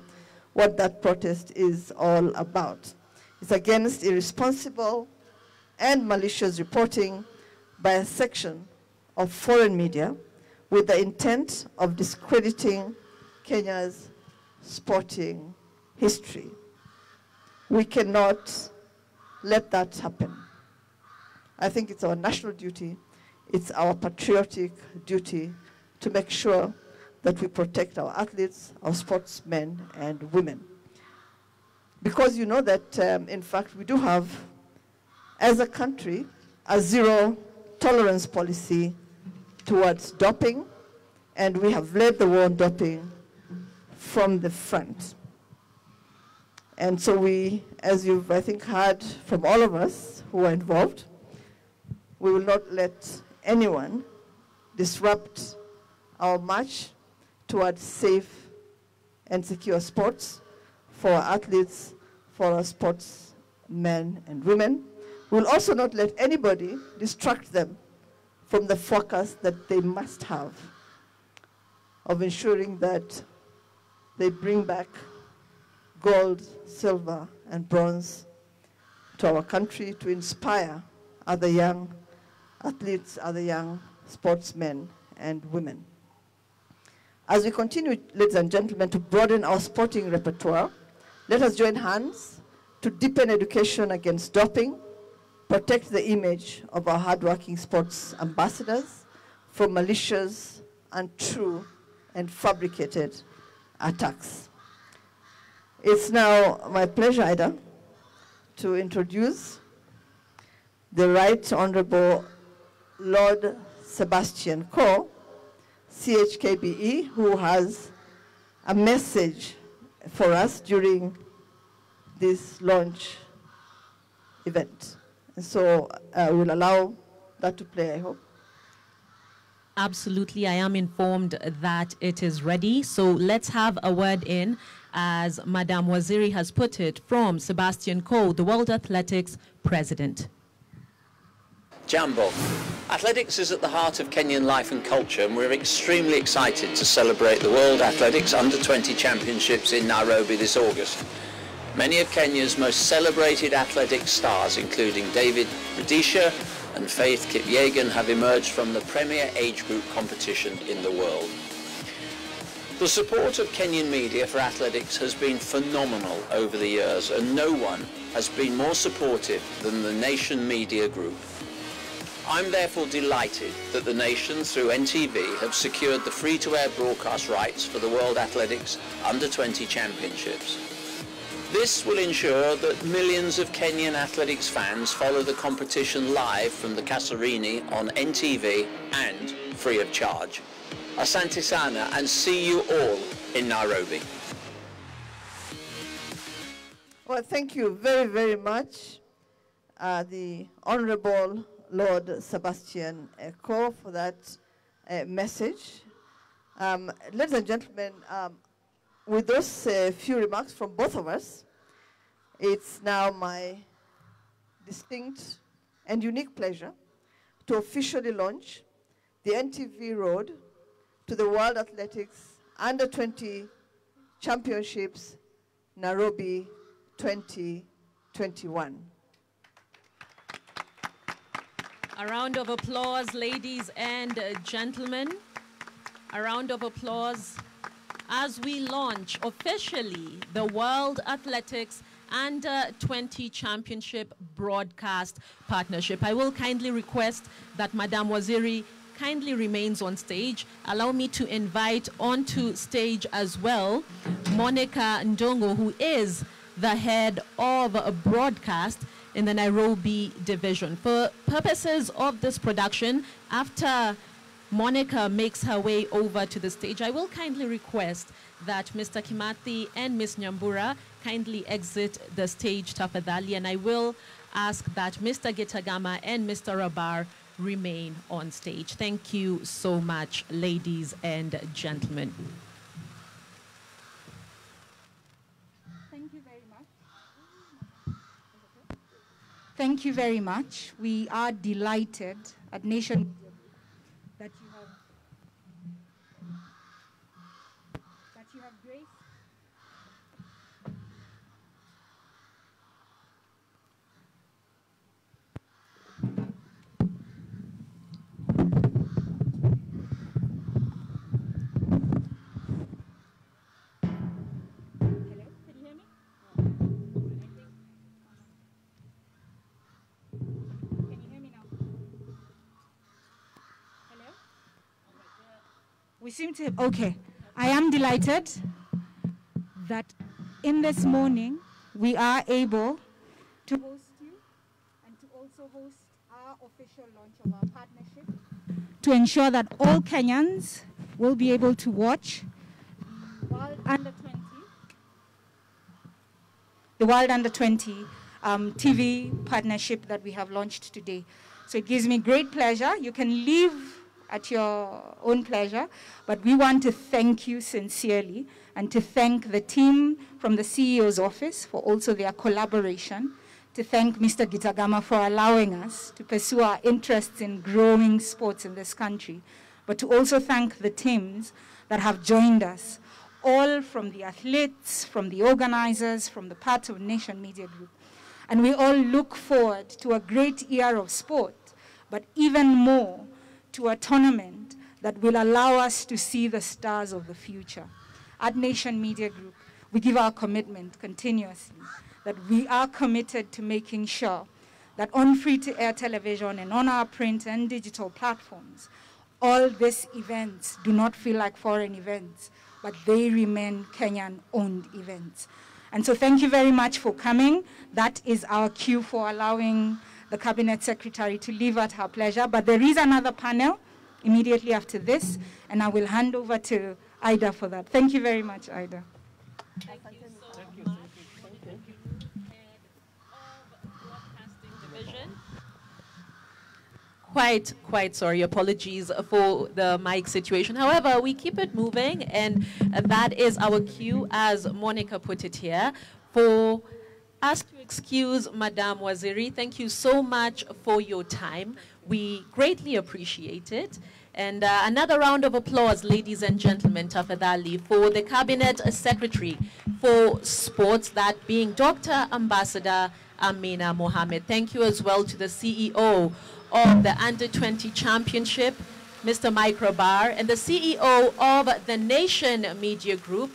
what that protest is all about. It's against irresponsible and malicious reporting by a section of foreign media with the intent of discrediting Kenya's sporting history. We cannot let that happen. I think it's our national duty, it's our patriotic duty to make sure that we protect our athletes, our sportsmen and women. Because you know that, in fact, we do have, as a country, a zero tolerance policy towards doping, and we have led the war on doping from the front. And so we, as you've, I think, heard from all of us who are involved, we will not let anyone disrupt our march towards safe and secure sports for our athletes, for our sportsmen and women. We will also not let anybody distract them from the focus that they must have of ensuring that they bring back gold, silver, and bronze to our country to inspire other young athletes, other young sportsmen and women. As we continue, ladies and gentlemen, to broaden our sporting repertoire, let us join hands to deepen education against doping, protect the image of our hardworking sports ambassadors from malicious, untrue, and fabricated attacks. It's now my pleasure, Ida, to introduce the Right Honorable Lord Sebastian Coe, CHKBE, who has a message for us during this launch event. And so we'll allow that to play, I hope. Absolutely, I am informed that it is ready. So let's have a word in, as Madame Waziri has put it, from Sebastian Coe, the World Athletics President. Jambo. Athletics is at the heart of Kenyan life and culture, and we're extremely excited to celebrate the World Athletics Under-20 Championships in Nairobi this August. Many of Kenya's most celebrated athletic stars, including David Rudisha and Faith Kipyegon, have emerged from the premier age group competition in the world. The support of Kenyan media for athletics has been phenomenal over the years, and no one has been more supportive than the Nation Media Group. I'm therefore delighted that the Nation, through NTV, have secured the free-to-air broadcast rights for the World Athletics Under-20 Championships. This will ensure that millions of Kenyan athletics fans follow the competition live from the Kasarani on NTV and free of charge. Asante sana, and see you all in Nairobi. Well, thank you very, very much, the Honorable Lord Sebastian Coe, for that message. Ladies and gentlemen, with those few remarks from both of us, it's now my distinct and unique pleasure to officially launch the NTV Road to the World Athletics Under-20 Championships, Nairobi 2021. A round of applause, ladies and gentlemen. A round of applause as we launch officially the World Athletics Under-20 Championship Broadcast Partnership. I will kindly request that Madam Waziri kindly remains on stage. Allow me to invite onto stage as well Monica Ndongo, who is the head of a broadcast in the Nairobi division. For purposes of this production, after Monica makes her way over to the stage, I will kindly request that Mr. Kimathi and Ms. Nyambura kindly exit the stage tafadhali, and I will ask that Mr. Gitagama and Mr. Rabar remain on stage. Thank you so much, ladies and gentlemen. Thank you very much. Thank you very much. We are delighted at Nation that you have graced We seem to, okay. I am delighted that in this morning we are able to host you and to also host our official launch of our partnership to ensure that all Kenyans will be able to watch the World Under-20 TV partnership that we have launched today. So it gives me great pleasure. You can leave at your own pleasure, but we want to thank you sincerely and to thank the team from the CEO's office for also their collaboration, to thank Mr. Gitagama for allowing us to pursue our interests in growing sports in this country, but to also thank the teams that have joined us, all from the athletes, from the organizers, from the part of Nation Media Group. And we all look forward to a great year of sport, but even more to a tournament that will allow us to see the stars of the future. At Nation Media Group, we give our commitment continuously that we are committed to making sure that on free-to-air television and on our print and digital platforms, all these events do not feel like foreign events, but they remain Kenyan-owned events. And so thank you very much for coming. That is our cue for allowing the Cabinet Secretary to leave at her pleasure. But there is another panel immediately after this, and I will hand over to Ida for that. Thank you very much, Ida. Thank you so much. Head of Broadcasting Division. Quite sorry, apologies for the mic situation. However, we keep it moving, and that is our cue, as Monica put it here, for us to excuse Madam Waziri. Thank you so much for your time. We greatly appreciate it. And another round of applause, ladies and gentlemen, tafadhali, for the Cabinet Secretary for Sports, that being Dr. Ambassador Amina Mohammed. Thank you as well to the CEO of the Under-20 Championship, Mr. Mike Rabar, and the CEO of the Nation Media Group,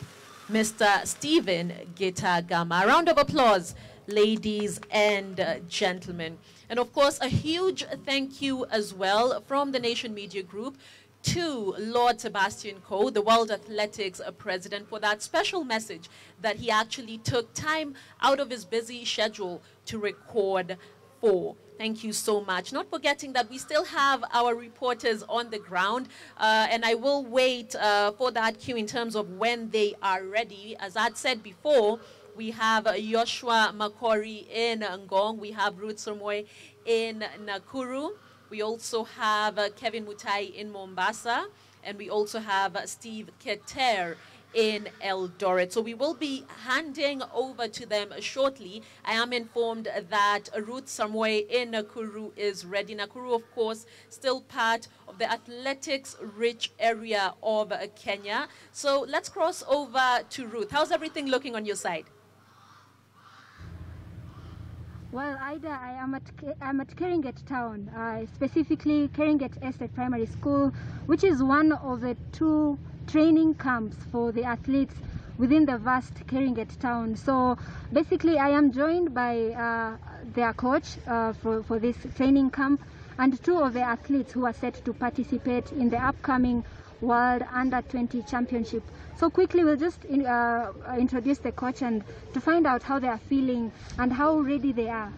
Mr. Stephen Gitagama. A round of applause, ladies and gentlemen. And of course, a huge thank you as well from the Nation Media Group to Lord Sebastian Coe, the World Athletics President, for that special message that he actually took time out of his busy schedule to record for. Thank you so much. Not forgetting that we still have our reporters on the ground, and I will wait for that cue in terms of when they are ready. As I'd said before, We have Joshua Makori in Ngong. We have Ruth Somoy in Nakuru. We also have Kevin Mutai in Mombasa. And we also have Steve Keter in Eldoret. So we will be handing over to them shortly. I am informed that Ruth Samoe in Nakuru is ready. Nakuru, of course, still part of the athletics-rich area of Kenya. So let's cross over to Ruth. How's everything looking on your side? Well, Ida, I'm at Keringet town, specifically Keringet Estate Primary School, which is one of the 2 training camps for the athletes within the vast Keringet town. So basically I am joined by their coach for this training camp and 2 of the athletes who are set to participate in the upcoming World Under-20 Championship. So quickly we'll just introduce the coach and to find out how they are feeling and how ready they are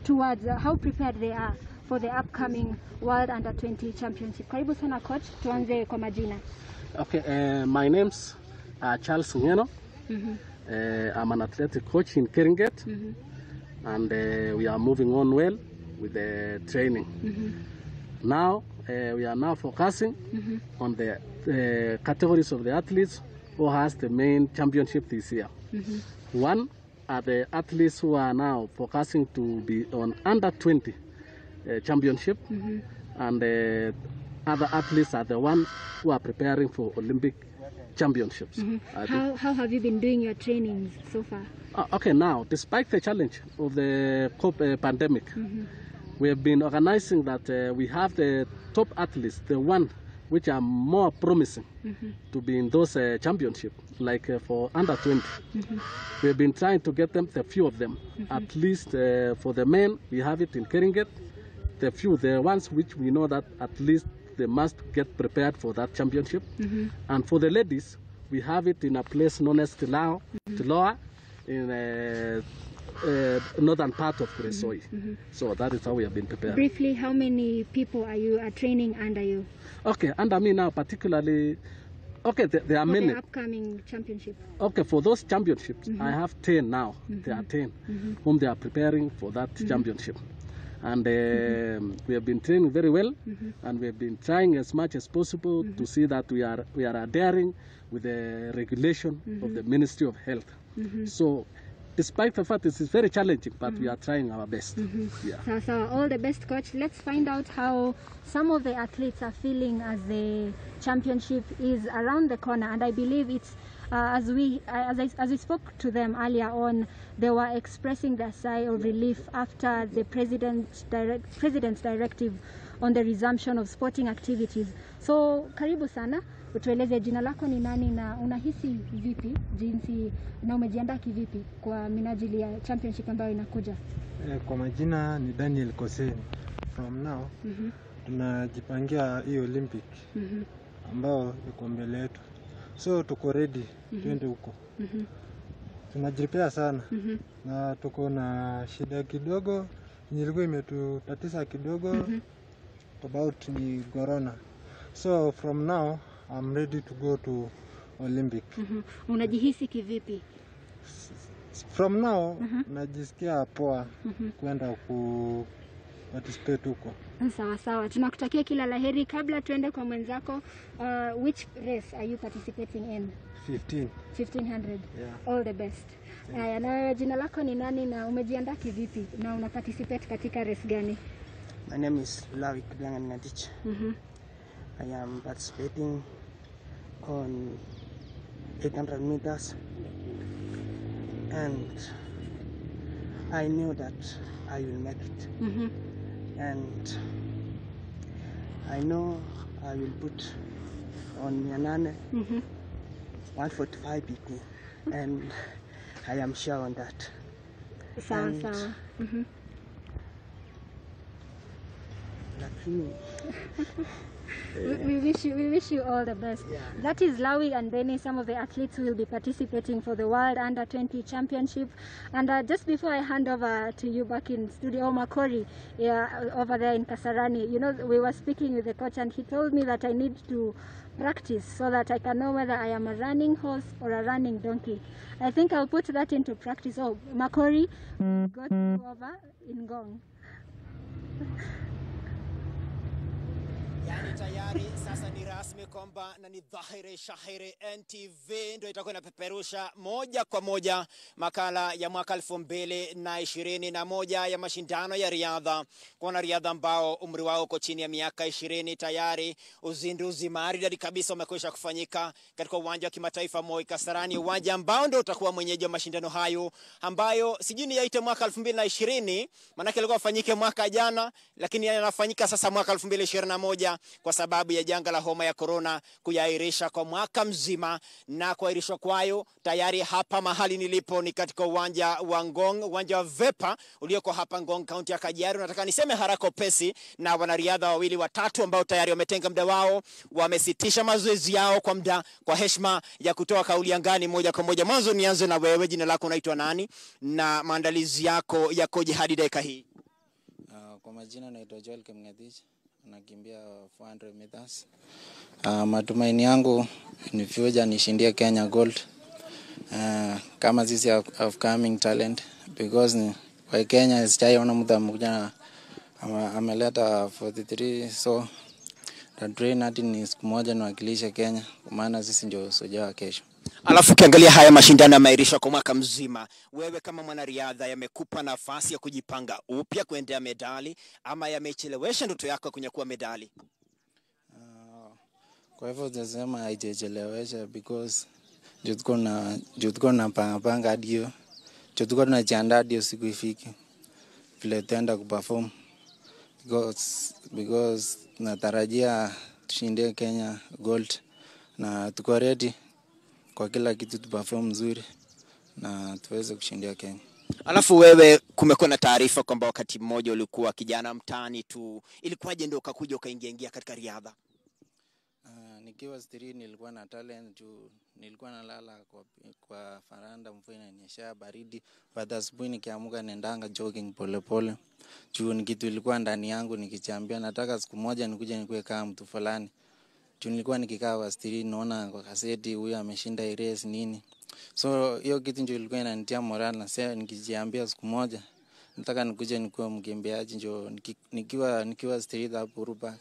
towards how prepared they are for the upcoming World Under-20 Championship. Karibu sana coach, tuanze kwa majina. Okay, my name's Charles Ngeno. I'm an athletic coach in Keringet, and we are moving on well with the training. Now, we are now focusing on the categories of the athletes who has the main championship this year. One are the athletes who are now focusing to be on under-20 championship, and other athletes are the ones who are preparing for Olympic championships. How have you been doing your trainings so far? Okay, now, despite the challenge of the pandemic, we have been organizing that we have the top athletes, the one which are more promising to be in those championships, like for under-20. We have been trying to get them, the few of them, at least for the men, we have it in Keringet, the ones which we know that at least they must get prepared for that championship. And for the ladies, we have it in a place known as Tiloa in northern part of Kuresoi. So that is how we have been prepared. Briefly, how many people are you training under you? Okay, under me now particularly, okay, there are for many. The upcoming championship. Okay, for those championships, I have 10 now. There are 10 whom they are preparing for that championship. And we have been training very well, and we have been trying as much as possible to see that we are adhering with the regulation of the Ministry of Health. So, despite the fact it is very challenging, but we are trying our best. Yeah. So all the best, coach. Let's find out how some of the athletes are feeling as the championship is around the corner, and I believe it's as we spoke to them earlier on, they were expressing their sigh of relief after the president's directive on the resumption of sporting activities. So karibu sana, utueleze jina lako ni nani na unahisi vipi jinsi na umejiandaa kivipi kwa minajili ya championship ambayo inakuja? Kwa majina ni Daniel Koseni. From now tunajipangia hii Olympic ambao iko mbele yetu. So tuko ready twende huko. Tunajipea sana na tuko na shida kidogo nilikuwa imetutatiza kidogo about the corona. So from now I'm ready to go to Olympic. Unajihisi kivipi? From now najisikia poa kwenda ku participate huko. Sawa sawa, tunakutakia kila laheri. Kabla tuende kwa mwenzako, which race are you participating in? 1500. Yeah. All the best. Haya, na jina lako ni nani na umejiandaa kivipi na una participate katika race gani? My name is Lawi Kibiangan Ngatich. I am participating on 800 meters, and I knew that I will make it. And I know I will put on Mianane 145 BP, and I am sure on that. Sawa sawa. me. We wish you all the best. Yeah. That is Lawi and Benny, some of the athletes who will be participating for the World Under-20 Championship. And just before I hand over to you back in studio, Makori, over there in Kasarani, you know, we were speaking with the coach and he told me that I need to practice so that I can know whether I am a running horse or a running donkey. I think I'll put that into practice. Oh, Makori, got you over in Gong. Yani tayari sasa ni rasmi kwamba na ni dhahiri shahiri NTV ndio itakuwa inapeperusha moja kwa moja makala ya mwaka 2021 ya mashindano ya riadha kwa wanariadha ambao umri wao uko chini ya miaka 20. Tayari uzinduzi maridadi kabisa umekwisha kufanyika katika uwanja wa kimataifa Moi Kasarani, uwanja ambao ndio utakuwa mwenyeji wa mashindano hayo ambayo sijui yaite mwaka 2020 maana yake ilikuwa yafanyike mwaka jana, lakini yanafanyika sasa mwaka 2021 kwa sababu ya janga la homa ya corona kuyairisha kwa mwaka mzima. Na kuairishwa kwayo tayari hapa mahali nilipo ni katika uwanja wa Ngong, uwanja wa Vepa ulioko hapa Ngong, kaunti ya Kajiado. Nataka niseme haraka pesi na wanariadha wawili watatu ambao tayari wametenga muda wao, wamesitisha mazoezi yao kwa muda kwa heshima ya kutoa kauli angani moja kwa moja. Mwanzo nianze na wewe, jina lako unaitwa nani na maandalizi yako yakoje hadi dakika hii? Kwa majina naitwa Joel Kemngetich, nakimbia 400 meters. Matumaini yangu ni future nishindie Kenya gold. Kama sisi upcoming talent because kwa Kenya sijaona mtu amekuja ameleta 43, so the train hadi ni siku moja niwakilishe Kenya kwa maana sisi ndio soja wa kesho. Alafu kiangalia haya mashindano yameahirishwa kwa mwaka mzima, wewe kama mwanariadha yamekupa nafasi ya kujipanga upya kuendea medali ama yamechelewesha ndoto yako kunyakua medali? Kwa hivyo tunasema haijachelewesha because jutuko na panga hadi jutuko tunajiandaa hadi siku ifike vile tenda kuperform because natarajia tushinde Kenya gold na tuko ready kwa kila kitu tuperform mzuri na tuweze kushindia Kenya. Alafu wewe kumekuwa na taarifa kwamba wakati mmoja ulikuwa kijana mtaani tu, ilikuwaje ndio ukakuja ukaingia katika riadha? Nikiwa 3 nilikuwa na talent juu nilikuwa nalala kwa faranda, mvua inanyesha baridi, baada asubuhi nikiamka nendanga jogging pole pole. Juu ni kitu ilikuwa ndani yangu nikichambia nataka siku moja nikuje nikuwe kama mtu fulani. Juu nilikuwa nikikaa kwa 3 naona kwa kaseti huyu ameshinda race nini. So hiyo kitu ndio ilikuwa inanitia morale na sasa nikijiambia siku moja nataka nikuje nikuwe mkimbiaji. Ndio nikiwa 3 hapo Rubak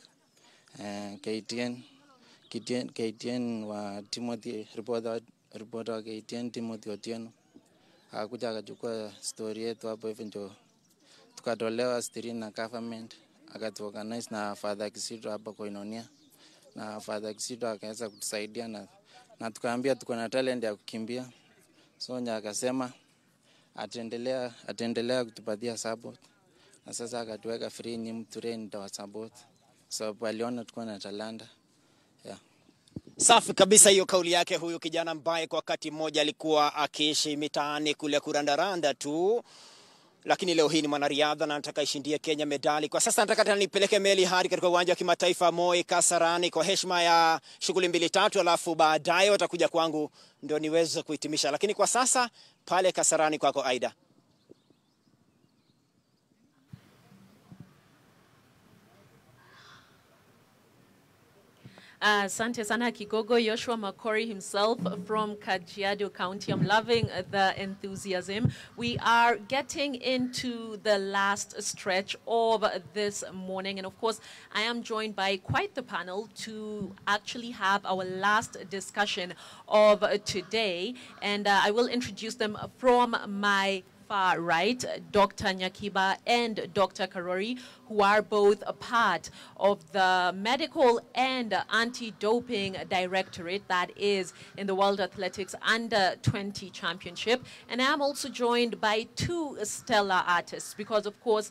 KTN wa Timothy reporter wa KTN Timothy Otieno akakuja akachukua story yetu hapo hivyo ndio tukatolewa 3 na government akatuorganize na Father Kisido hapa Koinonia, na Father Kisido akaweza kutusaidia na tukaambia tuko na talent ya kukimbia. So nya akasema ataendelea kutupatia support, na sasa akatuweka free ni mtrain ndio support sababu aliona tuko na talanta. Yeah. Safi kabisa hiyo kauli yake huyu kijana ambaye kwa wakati mmoja alikuwa akiishi mitaani kule kurandaranda tu, lakini leo hii ni mwanariadha na nataka ishindie Kenya medali. Kwa sasa nataka tena nipeleke meli hadi katika uwanja wa kimataifa Moi Kasarani kwa heshima ya shughuli 2-3, alafu baadaye watakuja kwangu ndio niweze kuhitimisha. Lakini kwa sasa pale Kasarani kwako Aida. Asante sana Kigogo. Joshua Makori himself from Kajiado County. I'm loving the enthusiasm. We are getting into the last stretch of this morning, and of course I am joined by quite the panel to actually have our last discussion of today, and I will introduce them from my far right, Dr. Nyakiba and Dr. Karori, who are both a part of the medical and anti-doping directorate that is in the World Athletics Under-20 Championship. And I'm also joined by 2 stellar artists because, of course,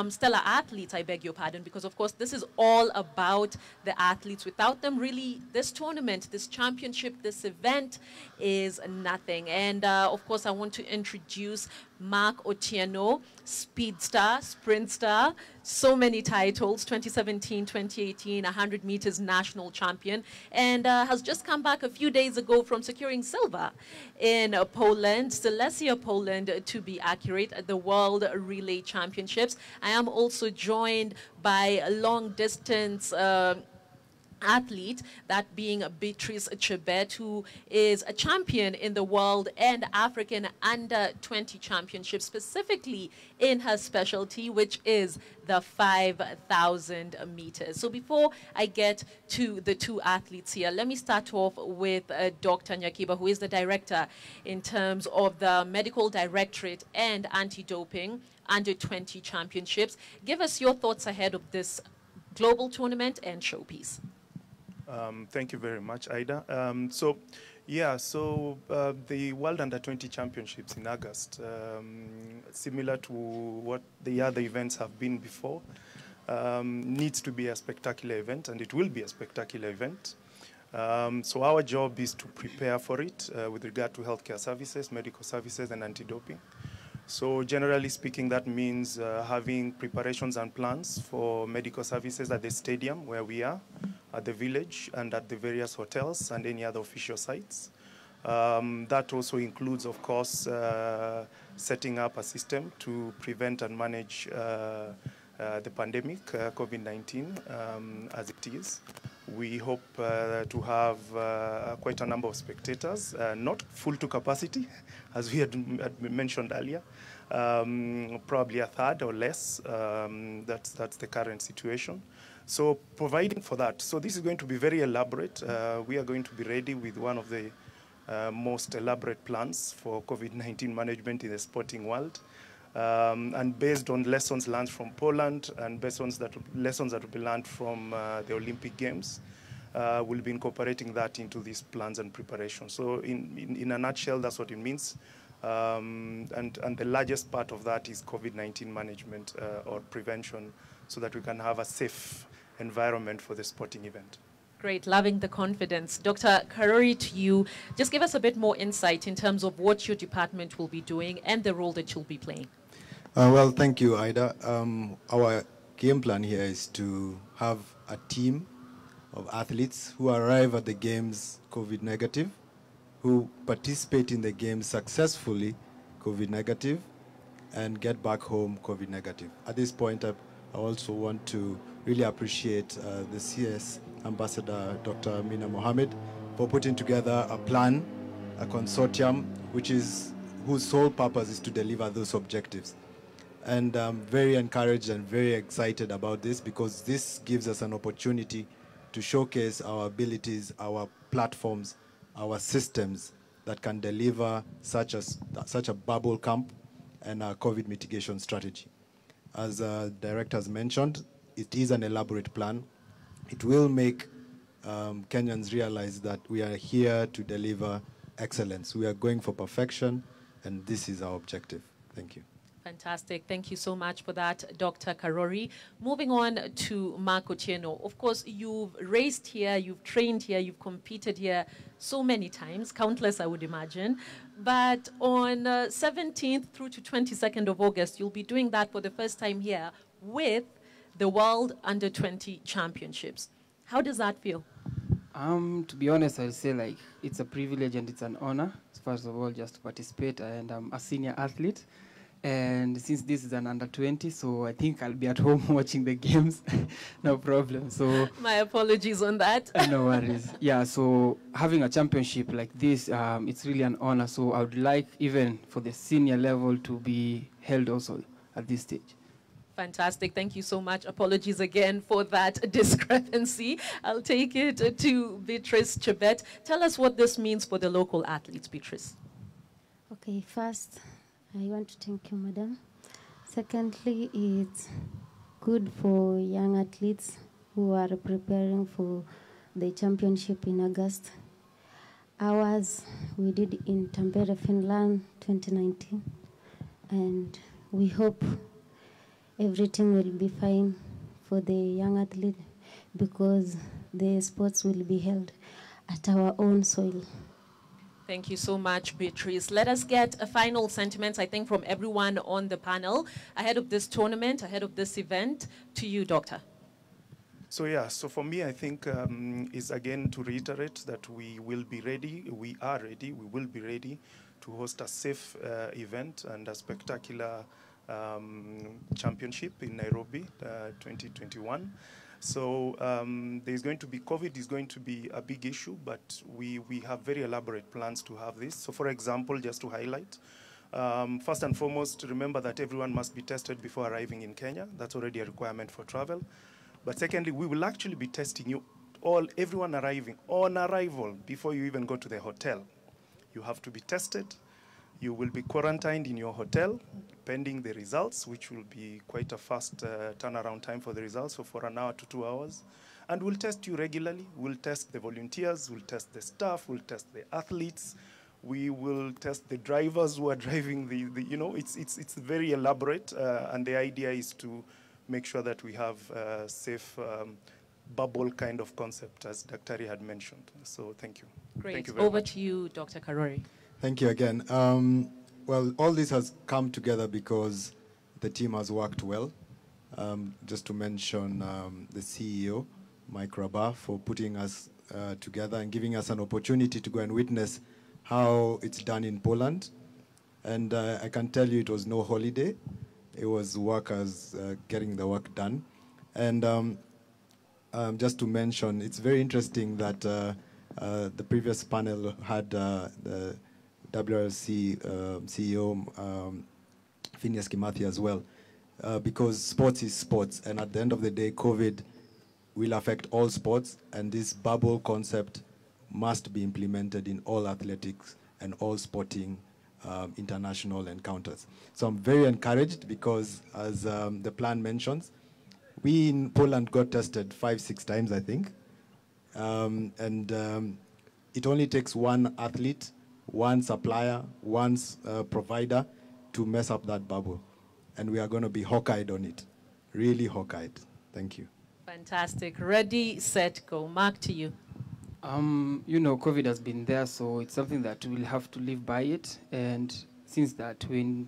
stellar athletes, I beg your pardon, because, of course, this is all about the athletes. Without them, really, this tournament, this championship, this event is nothing. And, of course, I want to introduce Mark Otieno, speedster, sprinter, so many titles, 2017, 2018, 100 meters national champion, and has just come back a few days ago from securing silver in Poland, Silesia, Poland, to be accurate, at the World Relay Championships. I am also joined by a long distance athlete, that being Beatrice Chebet, who is a champion in the world and African under-20 championship, specifically in her specialty, which is the 5,000 meters. So before I get to the two athletes here, let me start off with Dr. Nyakiba, who is the director in terms of the Medical Directorate and Anti-Doping Under-20 Championships. Give us your thoughts ahead of this global tournament and showpiece. Thank you very much, Ida. The World Under-20 Championships in August, similar to what the other events have been before, needs to be a spectacular event, and it will be a spectacular event. So our job is to prepare for it with regard to healthcare services, medical services, and anti-doping. So generally speaking, that means having preparations and plans for medical services at the stadium where we are, at the village, and at the various hotels and any other official sites. That also includes, of course, setting up a system to prevent and manage the pandemic, COVID-19, as it is. We hope to have quite a number of spectators, not full to capacity, as we had mentioned earlier, probably a third or less. That's the current situation. So providing for that. So this is going to be very elaborate. We are going to be ready with one of the most elaborate plans for COVID-19 management in the sporting world. And based on lessons learned from Poland and lessons that will be learned from the Olympic Games, we'll be incorporating that into these plans and preparations. So in a nutshell, that's what it means. And the largest part of that is COVID-19 management or prevention, so that we can have a safe environment for the sporting event. Great, loving the confidence. Dr. Karori, to you, just give us a bit more insight in terms of what your department will be doing and the role that you'll be playing. Well, thank you, Ida. Our game plan here is to have a team of athletes who arrive at the games COVID negative, who participate in the games successfully COVID negative, and get back home COVID negative. At this point, I also want to really appreciate the CS Ambassador Dr. Mina Mohammed for putting together a plan, a consortium, whose sole purpose is to deliver those objectives. And I'm very encouraged and very excited about this, because this gives us an opportunity to showcase our abilities, our platforms, our systems that can deliver such a bubble camp and a COVID mitigation strategy. As Director has mentioned, it is an elaborate plan. It will make Kenyans realize that we are here to deliver excellence. We are going for perfection, and this is our objective. Thank you. Fantastic. Thank you so much for that, Dr. Karori. Moving on to Mark Otieno. Of course, you've raced here, you've trained here, you've competed here so many times, countless, I would imagine. But on 17th through to 22nd of August, you'll be doing that for the first time here with the World Under-20 Championships. How does that feel? To be honest, I'll say it's a privilege and it's an honor, first of all, just to participate. And I'm a senior athlete. And since this is an under-20, so I think I'll be at home watching the games. No problem. So my apologies on that. No worries. Yeah, so having a championship like this, it's really an honor. So I would like even for the senior level to be held also at this stage. Fantastic. Thank you so much. Apologies again for that discrepancy. I'll take it to Beatrice Chebet. Tell us what this means for the local athletes, Beatrice. Okay, first, I want to thank you, madam. Secondly, it's good for young athletes who are preparing for the championship in August. Ours, we did in Tampere, Finland, 2019. And we hope everything will be fine for the young athlete, because the sports will be held at our own soil. Thank you so much, Beatrice. Let us get a final sentiment, I think, from everyone on the panel ahead of this tournament, ahead of this event. To you, Doctor. So yeah, so for me, I think is again to reiterate that we will be ready, we are ready, we will be ready to host a safe event and a spectacular championship in Nairobi 2021. So there's going to be, COVID is going to be a big issue, but we have very elaborate plans to have this. So for example, just to highlight, first and foremost, remember that everyone must be tested before arriving in Kenya. That's already a requirement for travel. But secondly, we will actually be testing you all, everyone arriving on arrival before you even go to the hotel. You have to be tested. You will be quarantined in your hotel pending the results, which will be quite a fast turnaround time for the results, so for an hour to 2 hours. And we'll test you regularly. We'll test the volunteers, we'll test the staff, we'll test the athletes. We will test the drivers who are driving you know, it's very elaborate, and the idea is to make sure that we have a safe bubble kind of concept, as Daktari had mentioned. So thank you. Great. Thank you very Over much. to you, Dr. Karori. Thank you again. Well, all this has come together because the team has worked well. Just to mention the CEO, Mike Rabah, for putting us together and giving us an opportunity to go and witness how it's done in Poland. And I can tell you it was no holiday. It was workers getting the work done. And just to mention, it's very interesting that the previous panel had the WRC CEO, Phineas Kimathi, as well, because sports is sports, and at the end of the day, COVID will affect all sports, and this bubble concept must be implemented in all athletics and all sporting international encounters. So I'm very encouraged because, as the plan mentions, we in Poland got tested 5-6 times, I think. It only takes one athlete, one supplier, one provider to mess up that bubble. And we are going to be hawk-eyed on it, really hawk-eyed. Thank you. Fantastic. Ready, set, go. Mark, to you. You know, COVID has been there, so it's something that we'll have to live by it. And since that, when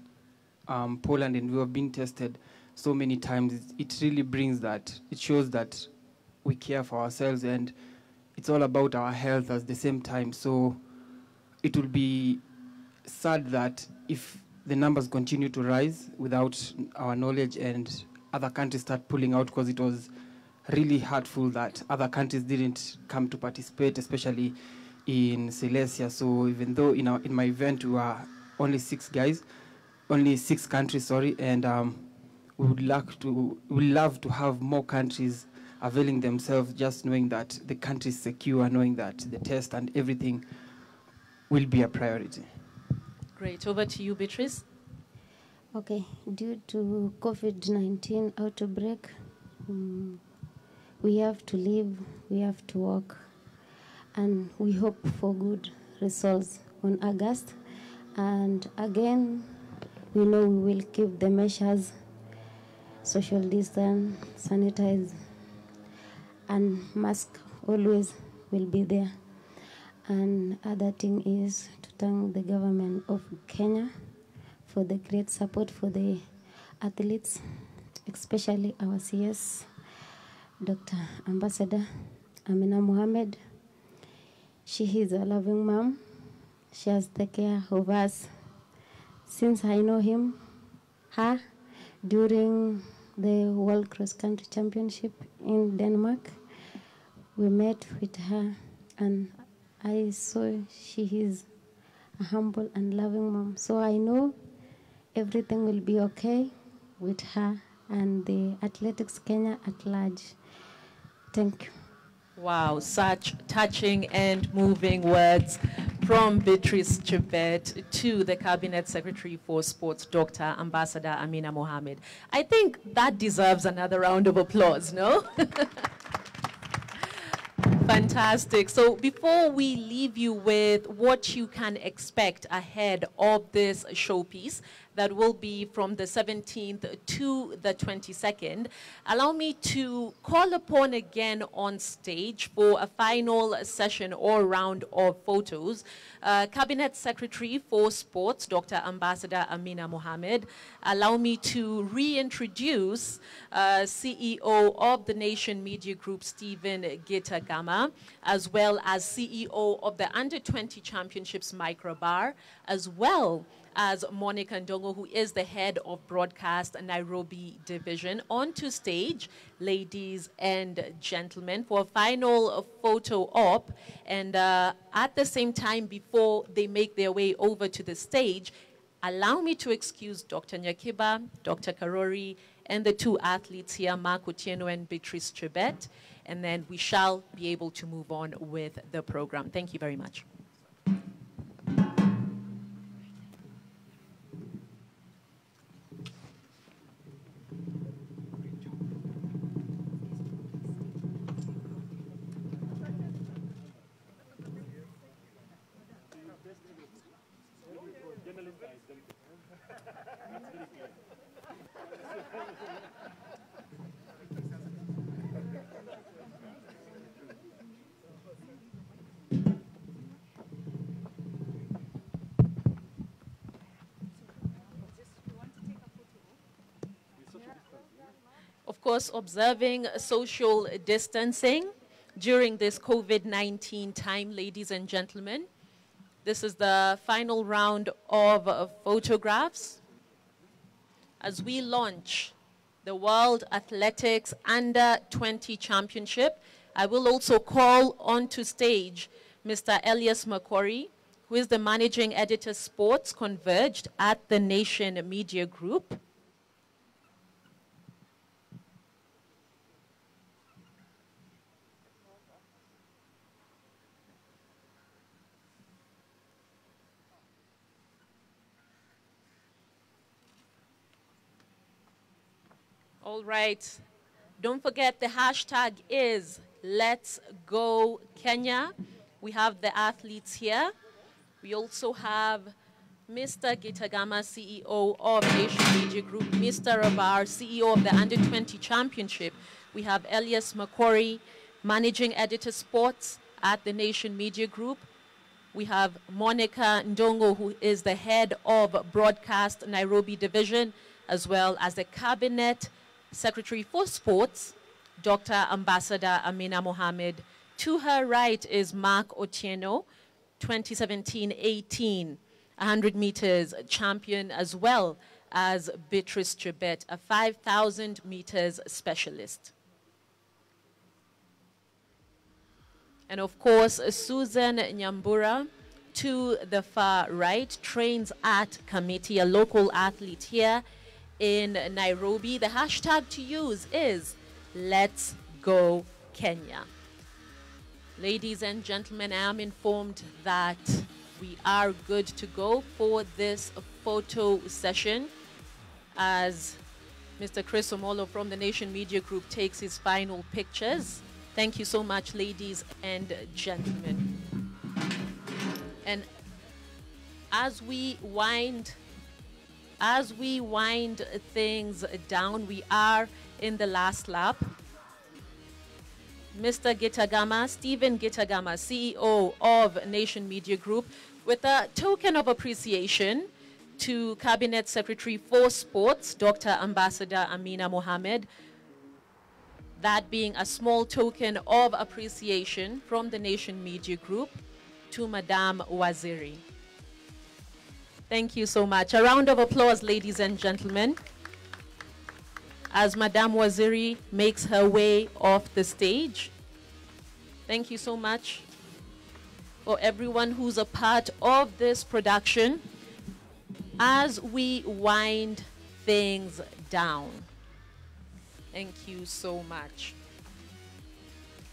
Poland and we have been tested so many times, it really brings that, it shows that we care for ourselves, and it's all about our health at the same time. So it will be sad that if the numbers continue to rise without our knowledge and other countries start pulling out, because it was really hurtful that other countries didn't come to participate, especially in Silesia. So even though in my event we were only 6 guys, only 6 countries, sorry, and we would love to have more countries availing themselves, just knowing that the country is secure, knowing that the test and everything will be a priority. Great. Over to you, Beatrice. Okay. Due to COVID-19 outbreak, we have to live, we have to work, and we hope for good results on August. And again, we know we will keep the measures, social distance, sanitize, and mask always will be there. And other thing is to thank the government of Kenya for the great support for the athletes, especially our CS, Dr. Ambassador Amina Mohammed. She is a loving mom. She has taken care of us since I know her during the World Cross Country Championship in Denmark. We met with her, and I saw she is a humble and loving mom. So I know everything will be okay with her and the Athletics Kenya at large. Thank you. Wow, such touching and moving words from Beatrice Chebet to the Cabinet Secretary for Sports, Dr. Ambassador Amina Mohammed. I think that deserves another round of applause, no? Fantastic. So before we leave you with what you can expect ahead of this showpiece, that will be from the 17th to the 22nd. Allow me to call upon again on stage for a final session or round of photos. Cabinet Secretary for Sports, Dr. Ambassador Amina Mohammed. Allow me to reintroduce CEO of the Nation Media Group, Stephen Gitagama, as well as CEO of the Under-20 Championships Microbar, as well as Monica Ndongo, who is the head of broadcast Nairobi division. Onto stage, ladies and gentlemen, for a final photo op. And at the same time, before they make their way over to the stage, allow me to excuse Dr. Nyakiba, Dr. Karori, and the two athletes here, Mark Otieno and Beatrice Chebet. And then we shall be able to move on with the program. Thank you very much. Of course, observing social distancing during this COVID-19 time, ladies and gentlemen. This is the final round of photographs as we launch the World Athletics Under-20 Championship. I will also call onto stage Mr. Elias Makori, who is the Managing Editor Sports Converged at the Nation Media Group. All right. Don't forget the hashtag is Let's Go Kenya. We have the athletes here. We also have Mr. Gitagama, CEO of Nation Media Group, Mr. Rabar, CEO of the Under-20 Championship. We have Elias Makori, Managing Editor Sports at the Nation Media Group. We have Monica Ndongo, who is the head of Broadcast Nairobi Division, as well as the Cabinet Secretary for Sports, Dr. Ambassador Amina Mohammed. To her right is Mark Otieno, 2017-18 100 meters champion, as well as Beatrice Chebet, a 5,000 meters specialist. And of course, Susan Nyambura, to the far right, trains at Committee, a local athlete here in Nairobi. The hashtag to use is Let's Go Kenya. Ladies and gentlemen, I am informed that we are good to go for this photo session as Mr. Chris Omolo from the Nation Media Group takes his final pictures. Thank you so much, ladies and gentlemen. And as we wind things down, we are in the last lap. Mr. Gitagama, Stephen Gitagama, CEO of Nation Media Group, with a token of appreciation to Cabinet Secretary for Sports, Dr. Ambassador Amina Mohammed. That being a small token of appreciation from the Nation Media Group to Madame Waziri. Thank you so much. A round of applause, ladies and gentlemen, as Madame Waziri makes her way off the stage. Thank you so much for everyone who's a part of this production as we wind things down. Thank you so much.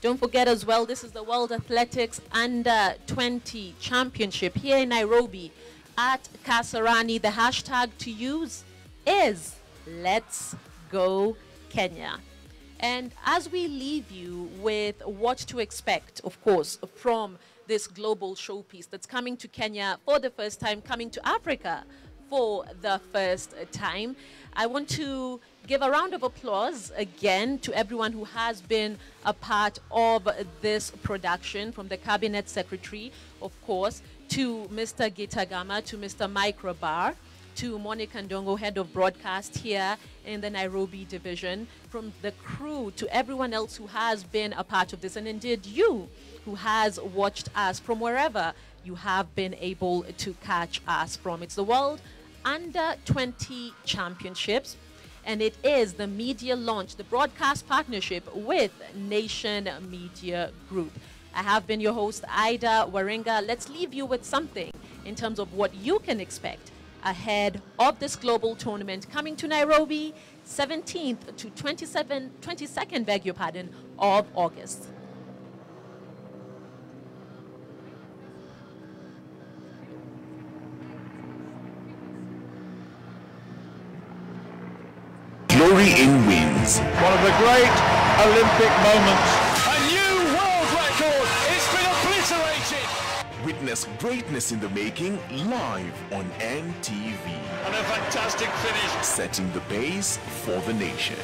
Don't forget as well, this is the World Athletics Under-20 Championship here in Nairobi at Kasarani. The hashtag to use is Let's Go Kenya. And as we leave you with what to expect, of course, from this global showpiece that's coming to Kenya for the first time, coming to Africa for the first time. I want to give a round of applause again to everyone who has been a part of this production, from the Cabinet Secretary, of course, to Mr. Gitagama, to Mr. Mike Rabar, to Monica Ndongo, Head of Broadcast here in the Nairobi division, from the crew to everyone else who has been a part of this, and indeed you who has watched us from wherever you have been able to catch us from. It's the World Under-20 Championships, and it is the media launch, the broadcast partnership with Nation Media Group. I have been your host, Ida Waringa. Let's leave you with something in terms of what you can expect ahead of this global tournament coming to Nairobi, 17th to 22nd, beg your pardon, of August. Glory in wins. One of the great Olympic moments. A new world record. It's been obliterated. Witness greatness in the making live on NTV. And a fantastic finish. Setting the pace for the nation.